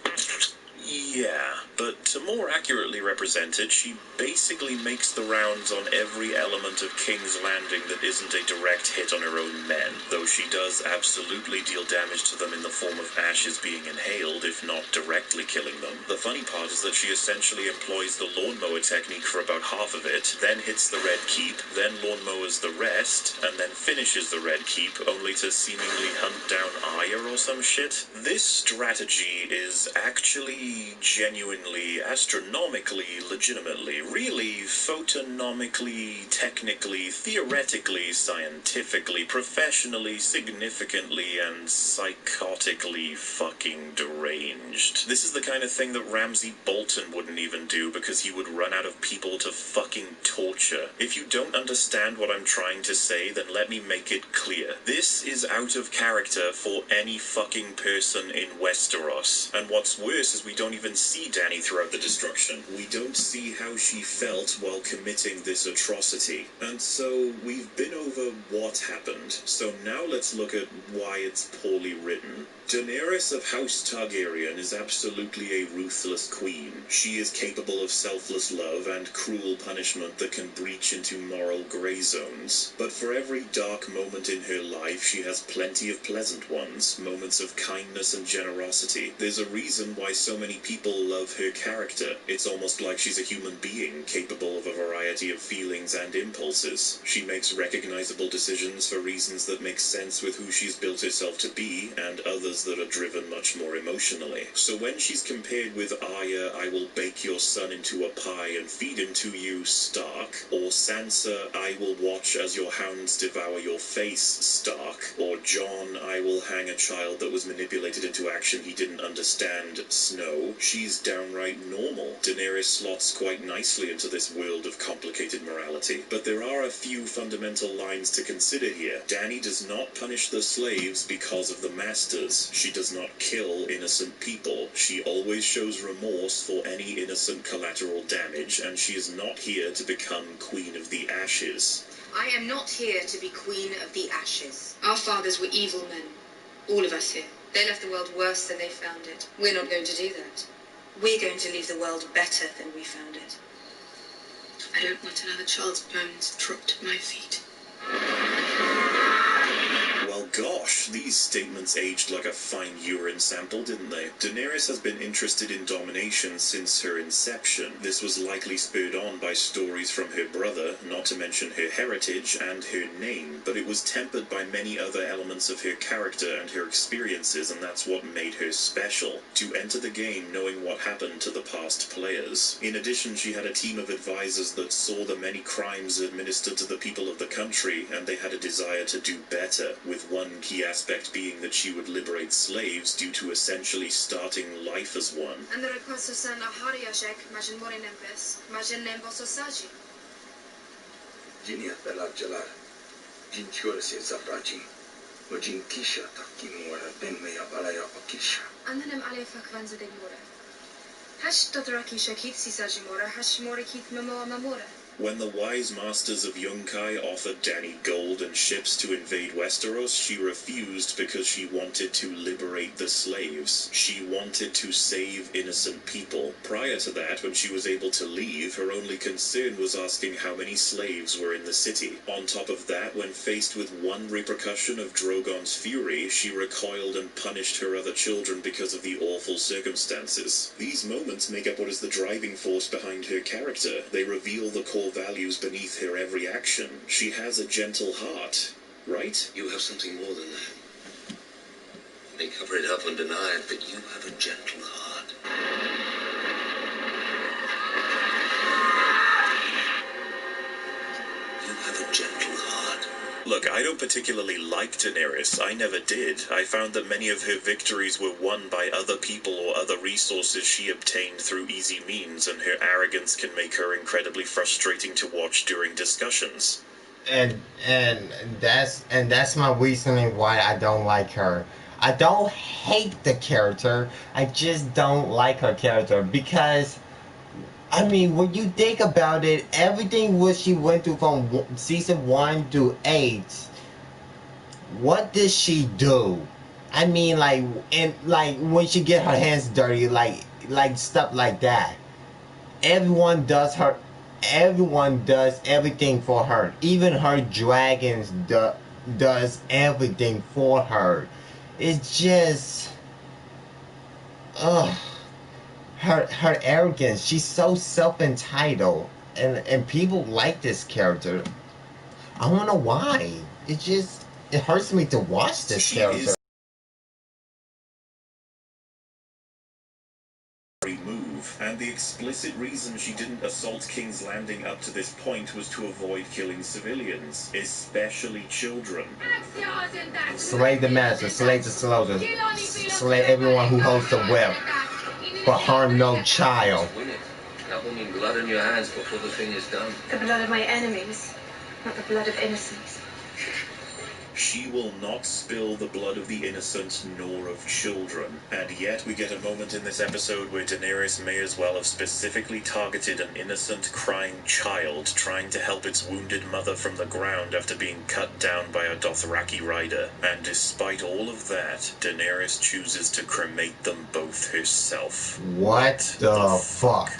yeah. But to more accurately represent it, she basically makes the rounds on every element of King's Landing that isn't a direct hit on her own men, though she does absolutely deal damage to them in the form of ashes being inhaled, if not directly killing them. The funny part is that she essentially employs the lawnmower technique for about half of it, then hits the Red Keep, then lawnmowers the rest, and then finishes the Red Keep, only to seemingly hunt down Aya or some shit. This strategy is actually genuinely, astronomically, legitimately, really, photonomically, technically, theoretically, scientifically, professionally, significantly, and psychotically fucking deranged. This is the kind of thing that Ramsay Bolton wouldn't even do because he would run out of people to fucking torture. If you don't understand what I'm trying to say, then let me make it clear. This is out of character for any fucking person in Westeros. And what's worse is we don't even see Dany throughout the destruction. We don't see how she felt while committing this atrocity. And so we've been over what happened. So now let's look at why it's poorly written. Daenerys of House Targaryen is absolutely a ruthless queen. She is capable of selfless love and cruel punishment that can breach into moral grey zones. But for every dark moment in her life, she has plenty of pleasant ones, moments of kindness and generosity. There's a reason why so many people love her character. It's almost like she's a human being, capable of a variety of feelings and impulses. She makes recognizable decisions for reasons that make sense with who she's built herself to be, and others that are driven much more emotionally. So when she's compared with Arya, I will bake your son into a pie and feed him to you, Stark, or Sansa, I will watch as your hounds devour your face, Stark, or Jon, I will hang a child that was manipulated into action he didn't understand, Snow, she's downright normal. Daenerys slots quite nicely into this world of complicated morality. But there are a few fundamental lines to consider here. Dany does not punish the slaves because of the masters. She does not kill innocent people. She always shows remorse for any innocent collateral damage, and she is not here to become Queen of the Ashes. I am not here to be Queen of the Ashes. Our fathers were evil men. All of us here. They left the world worse than they found it. We're not going to do that. We're going to leave the world better than we found it. I don't want another child's bones dropped at my feet. Well, gosh, these statements aged like a fine urine sample, didn't they? Daenerys has been interested in domination since her inception. This was likely spurred on by stories from her brother, not to mention her heritage and her name, but it was tempered by many other elements of her character and her experiences, and that's what made her special. To enter the game knowing what happened to the past players. In addition, she had a team of advisors that saw the many crimes administered to the people of the country, and they had a desire to do better, with one key aspect being that she would liberate slaves due to essentially starting life as one. And the request of Sana Hariashek, Majin Morinempes, Majin Nembososaji. Jinia Bella Jalar, Jinchursi Zabraji, Majin Kisha Takimura, Benmea Balaya Okisha. And then Alefak Vanza de Mura. Hash Dothrakisha Keith Sisajimora, Hash Morikith Memoa Mamora. When the wise masters of Yunkai offered Dany gold and ships to invade Westeros, she refused because she wanted to liberate the slaves. She wanted to save innocent people. Prior to that, when she was able to leave, her only concern was asking how many slaves were in the city. On top of that, when faced with one repercussion of Drogon's fury, she recoiled and punished her other children because of the awful circumstances. These moments make up what is the driving force behind her character. They reveal the core values beneath her every action. She has a gentle heart, right? You have something more than that. You may cover it up and deny it, but you have a gentle heart. You have a gentle heart. Look, I don't particularly like Daenerys. I never did. I found that many of her victories were won by other people or other resources she obtained through easy means, and her arrogance can make her incredibly frustrating to watch during discussions. And that's my reasoning why I don't like her. I don't hate the character. I just don't like her character because, I mean, when you think about it, everything what she went through from season 1 to 8, what did she do? I mean, like, and like when she get her hands dirty, like like stuff like that. Everyone does everything for her. Even her dragons does everything for her. It's just, ugh. Her arrogance. She's so self-entitled, and people like this character. I don't know why. It hurts me to watch this character. Move, and the explicit reason she didn't assault King's Landing up to this point was to avoid killing civilians, especially children. Slay the master, slay the soldiers, slay everyone who holds the whip, but harm no child. That will mean blood on your hands before the thing is done. The blood of my enemies, not the blood of innocents. She will not spill the blood of the innocent nor of children. And yet we get a moment in this episode where Daenerys may as well have specifically targeted an innocent crying child trying to help its wounded mother from the ground after being cut down by a Dothraki rider. And despite all of that, Daenerys chooses to cremate them both herself. What the fuck?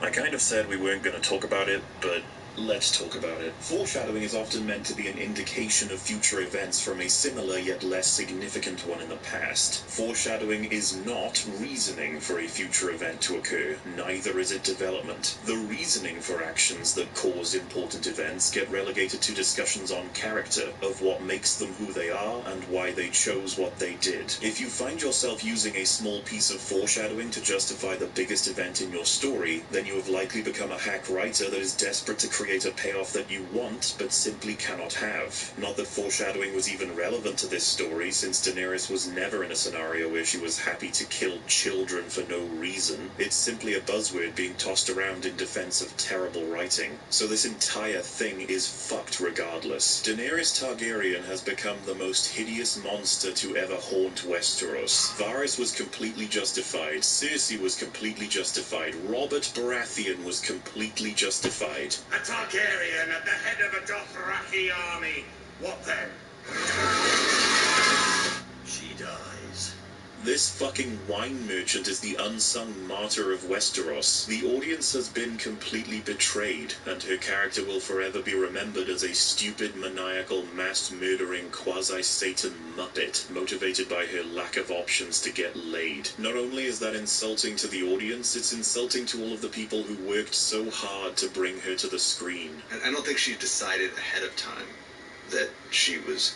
I kind of said we weren't going to talk about it, but let's talk about it. Foreshadowing is often meant to be an indication of future events from a similar yet less significant one in the past. Foreshadowing is not reasoning for a future event to occur, neither is it development. The reasoning for actions that cause important events get relegated to discussions on character, of what makes them who they are and why they chose what they did. If you find yourself using a small piece of foreshadowing to justify the biggest event in your story, then you have likely become a hack writer that is desperate to create a payoff that you want, but simply cannot have. Not that foreshadowing was even relevant to this story, since Daenerys was never in a scenario where she was happy to kill children for no reason. It's simply a buzzword being tossed around in defense of terrible writing. So this entire thing is fucked regardless. Daenerys Targaryen has become the most hideous monster to ever haunt Westeros. Varys was completely justified. Cersei was completely justified. Robert Baratheon was completely justified. Targaryen at the head of a Dothraki army. What then? She dies. This fucking wine merchant is the unsung martyr of Westeros. The audience has been completely betrayed, and her character will forever be remembered as a stupid, maniacal, mass-murdering, quasi-Satan muppet, motivated by her lack of options to get laid. Not only is that insulting to the audience, it's insulting to all of the people who worked so hard to bring her to the screen. I don't think she decided ahead of time that she was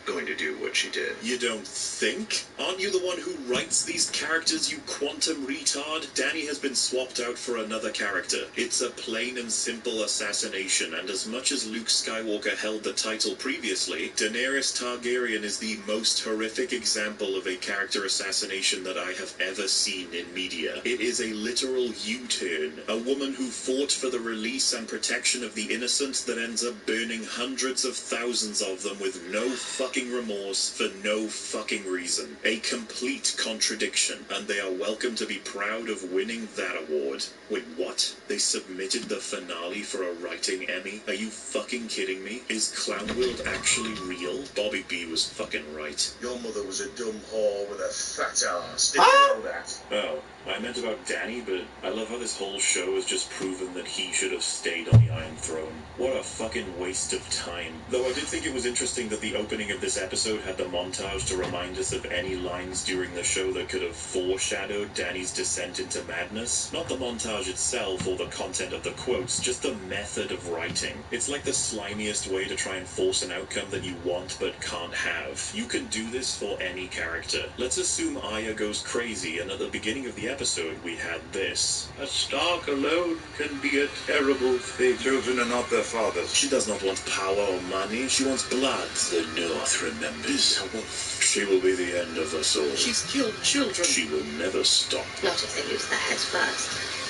going to do what she did. You don't think? Aren't you the one who writes these characters, you quantum retard? Dany has been swapped out for another character. It's a plain and simple assassination, and as much as Luke Skywalker held the title previously, Daenerys Targaryen is the most horrific example of a character assassination that I have ever seen in media. It is a literal U-turn. A woman who fought for the release and protection of the innocent that ends up burning hundreds of thousands of them with no fucking remorse for no fucking reason. A complete contradiction, and they are welcome to be proud of winning that award. Wait, what? They submitted the finale for a writing Emmy? Are you fucking kidding me? Is Clownworld actually real? Bobby B was fucking right. Your mother was a dumb whore with a fat ass. Did you know that? Oh, I meant about Dany, but I love how this whole show has just proven that he should have stayed on the Iron Throne. What a fucking waste of time. Though I did think it was interesting that the opening of this episode had the montage to remind us of any lines during the show that could have foreshadowed Dany's descent into madness. Not the montage itself or the content of the quotes, just the method of writing. It's like the slimiest way to try and force an outcome that you want but can't have. You can do this for any character. Let's assume Arya goes crazy, and at the beginning of the episode we had this. A Stark alone can be a terrible thing. Children are not their fathers. She does not want power or money, she wants blood. The North remembers. She will be the end of us all. She's killed children. She will never stop. Not if they lose their heads first.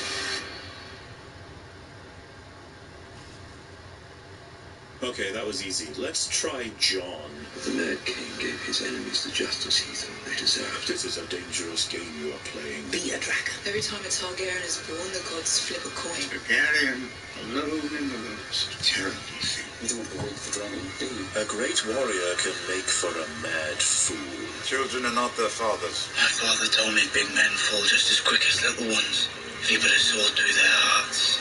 Okay, that was easy. Let's try Jon. The Mad King gave his enemies the justice he thought they deserved. This is a dangerous game you are playing. Be a dragon. Every time a Targaryen is born, the gods flip a coin. Targaryen, alone in the woods. Terrible thing. You don't want to wait for dragon, do you? A great warrior can make for a mad fool. Children are not their fathers. My father told me big men fall just as quick as little ones. If you put a sword through their hearts.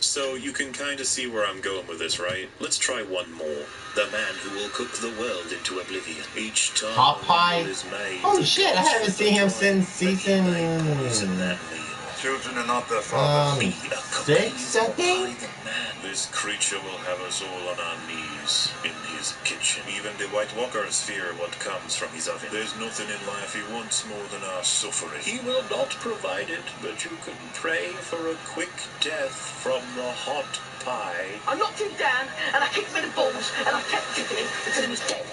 So you can kind of see where I'm going with this, right? Let's try one more. The man who will cook the world into oblivion. Each time Popeye? is made. Oh shit, I haven't seen him since season Children are not their fathers. 6, I think? This creature will have us all on our knees in his kitchen. Even the White Walkers fear what comes from his oven. There's nothing in life he wants more than our suffering. He will not provide it, but you can pray for a quick death from the hot pie. I knocked him down, and I kicked him in the balls, and I kept kicking him until he was dead.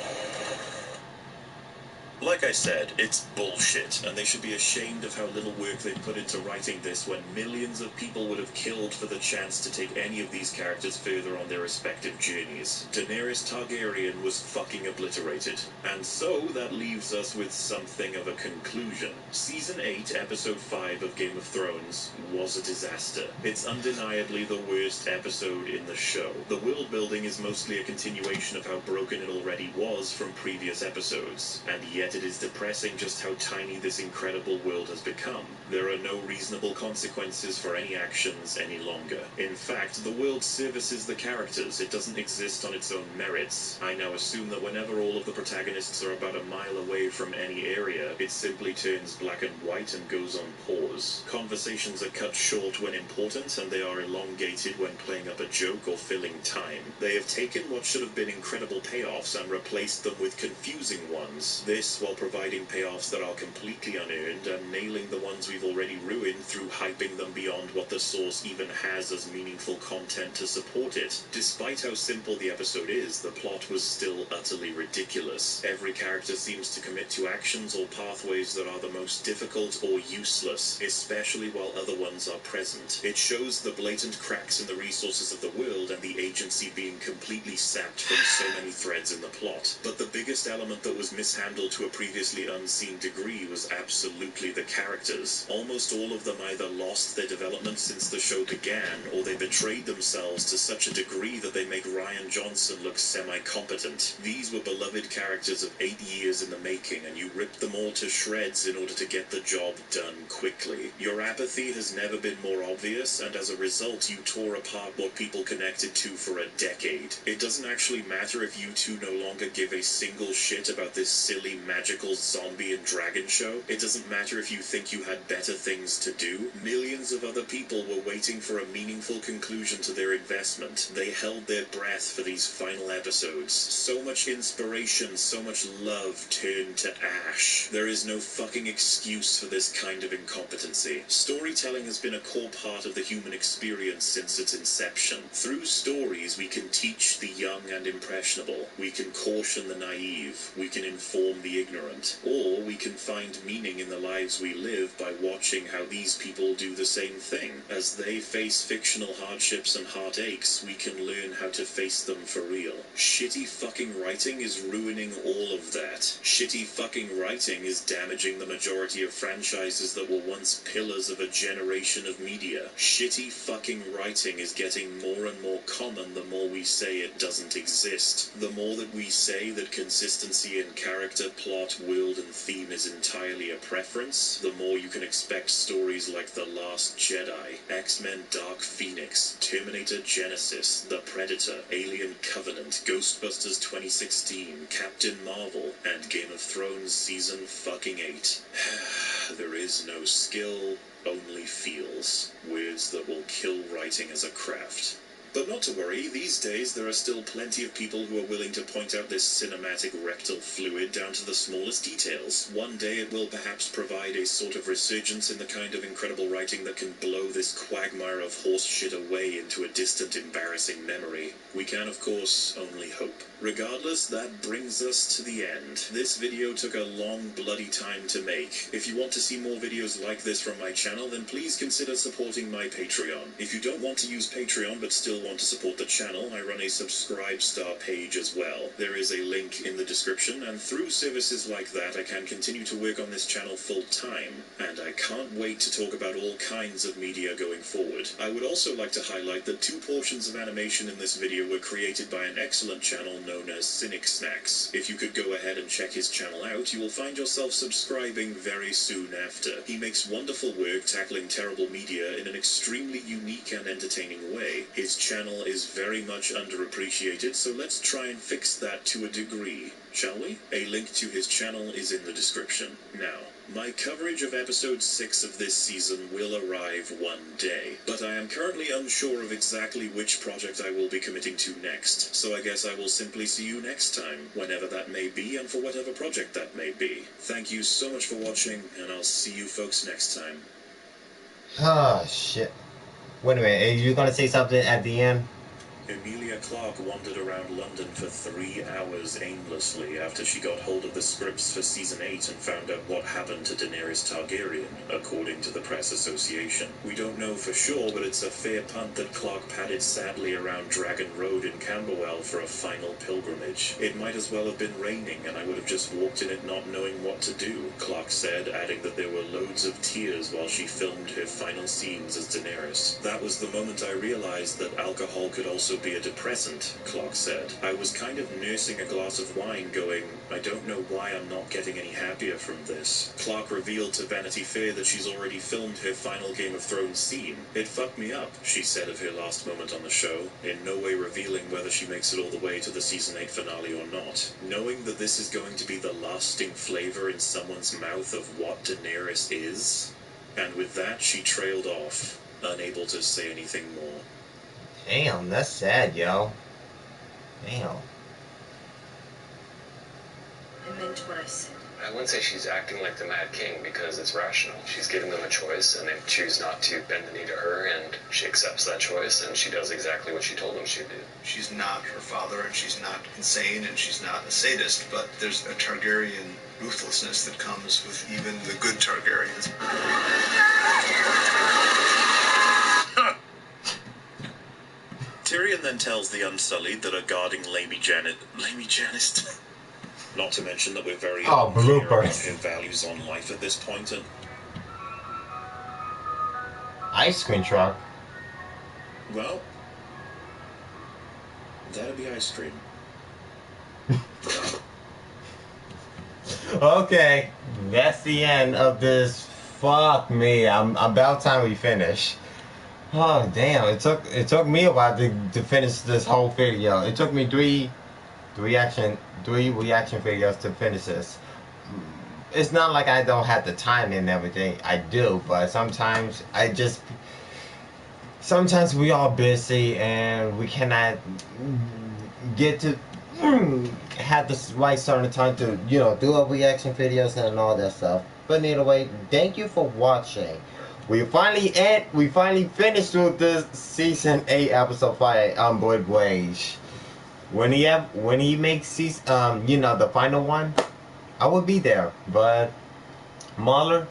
Like I said, it's bullshit, and they should be ashamed of how little work they put into writing this when millions of people would have killed for the chance to take any of these characters further on their respective journeys. Daenerys Targaryen was fucking obliterated. And so that leaves us with something of a conclusion. Season 8, Episode 5 of Game of Thrones was a disaster. It's undeniably the worst episode in the show. The world building is mostly a continuation of how broken it already was from previous episodes, and yet it is depressing just how tiny this incredible world has become. There are no reasonable consequences for any actions any longer. In fact, the world services the characters. It doesn't exist on its own merits. I now assume that whenever all of the protagonists are about a mile away from any area, it simply turns black and white and goes on pause. Conversations are cut short when important, and they are elongated when playing up a joke or filling time. They have taken what should have been incredible payoffs and replaced them with confusing ones. This while providing payoffs that are completely unearned and nailing the ones we've already ruined through hyping them beyond what the source even has as meaningful content to support it. Despite how simple the episode is, the plot was still utterly ridiculous. Every character seems to commit to actions or pathways that are the most difficult or useless, especially while other ones are present. It shows the blatant cracks in the resources of the world and the agency being completely sapped from so many threads in the plot. But the biggest element that was mishandled to a previously unseen degree was absolutely the characters. Almost all of them either lost their development since the show began, or they betrayed themselves to such a degree that they make Ryan Johnson look semi-competent. These were beloved characters of 8 years in the making, and you ripped them all to shreds in order to get the job done quickly. Your apathy has never been more obvious, and as a result you tore apart what people connected to for a decade. It doesn't actually matter if you two no longer give a single shit about this silly magical zombie and dragon show. It doesn't matter if you think you had better things to do. Millions of other people were waiting for a meaningful conclusion to their investment. They held their breath for these final episodes. So much inspiration, so much love turned to ash. There is no fucking excuse for this kind of incompetency. Storytelling has been a core part of the human experience since its inception. Through stories, we can teach the young and impressionable. We can caution the naive. We can inform the ignorant, or we can find meaning in the lives we live by watching how these people do the same thing. As they face fictional hardships and heartaches, we can learn how to face them for real. Shitty fucking writing is ruining all of that. Shitty fucking writing is damaging the majority of franchises that were once pillars of a generation of media. Shitty fucking writing is getting more and more common the more we say it doesn't exist. The more that we say that consistency in character, plot, world, and theme is entirely a preference, the more you can expect stories like The Last Jedi, X-Men Dark Phoenix, Terminator Genesis, The Predator, Alien Covenant, Ghostbusters 2016, Captain Marvel, and Game of Thrones Season fucking 8. There is no skill, only feels. Words that will kill writing as a craft. But not to worry, these days there are still plenty of people who are willing to point out this cinematic rectal fluid down to the smallest details. One day it will perhaps provide a sort of resurgence in the kind of incredible writing that can blow this quagmire of horse shit away into a distant, embarrassing memory. We can, of course, only hope. Regardless, that brings us to the end. This video took a long, bloody time to make. If you want to see more videos like this from my channel, then please consider supporting my Patreon. If you don't want to use Patreon but still want to support the channel, I run a Subscribe Star page as well. There is a link in the description, and through services like that I can continue to work on this channel full time, and I can't wait to talk about all kinds of media going forward. I would also like to highlight that 2 portions of animation in this video were created by an excellent channel known as Cynic Snacks. If you could go ahead and check his channel out, you will find yourself subscribing very soon after. He makes wonderful work tackling terrible media in an extremely unique and entertaining way. His channel is very much underappreciated, so let's try and fix that to a degree, shall we? A link to his channel is in the description. Now, my coverage of episode 6 of this season will arrive one day, but I am currently unsure of exactly which project I will be committing to next, so I guess I will simply see you next time, whenever that may be and for whatever project that may be. Thank you so much for watching, and I'll see you folks next time. Oh, shit. Wait a minute, are you gonna say something at the end? Emilia Clarke wandered around London for 3 hours aimlessly after she got hold of the scripts for Season 8 and found out what happened to Daenerys Targaryen, according to the Press Association. We don't know for sure, but it's a fair punt that Clarke padded sadly around Dragon Road in Camberwell for a final pilgrimage. It might as well have been raining, and I would have just walked in it not knowing what to do, Clarke said, adding that there were loads of tears while she filmed her final scenes as Daenerys. That was the moment I realized that alcohol could also be a depressant, Clarke said. I was kind of nursing a glass of wine going, I don't know why I'm not getting any happier from this. Clarke revealed to Vanity Fair that she's already filmed her final Game of Thrones scene. It fucked me up, she said of her last moment on the show, in no way revealing whether she makes it all the way to the Season 8 finale or not. Knowing that this is going to be the lasting flavor in someone's mouth of what Daenerys is. And with that, she trailed off, unable to say anything more. Damn, that's sad, yo. Damn. I meant what I said. I wouldn't say she's acting like the Mad King because it's rational. She's giving them a choice and they choose not to bend the knee to her, and she accepts that choice and she does exactly what she told them she'd do. She's not her father, and she's not insane, and she's not a sadist, but there's a Targaryen ruthlessness that comes with even the good Targaryens. Tyrion then tells the Unsullied that are guarding Lady Janice. Not to mention that we're very unclear about her values on life at this point, and ice cream truck. Well, that'd be ice cream. Okay, that's the end of this. Fuck me, I'm about time we finish. Oh damn! It took me a while to finish this whole video. It took me three reaction videos to finish this. It's not like I don't have the time and everything. I do, but sometimes sometimes we are busy and we cannot get to have the right certain time to do a reaction videos and all that stuff. But anyway, thank you for watching. We finally finished with this season 8 episode 5 Unbridled Rage. When he makes season the final one, I will be there. But Mauler,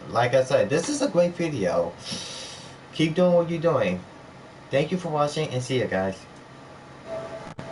like I said, this is a great video. Keep doing what you're doing. Thank you for watching and see you guys.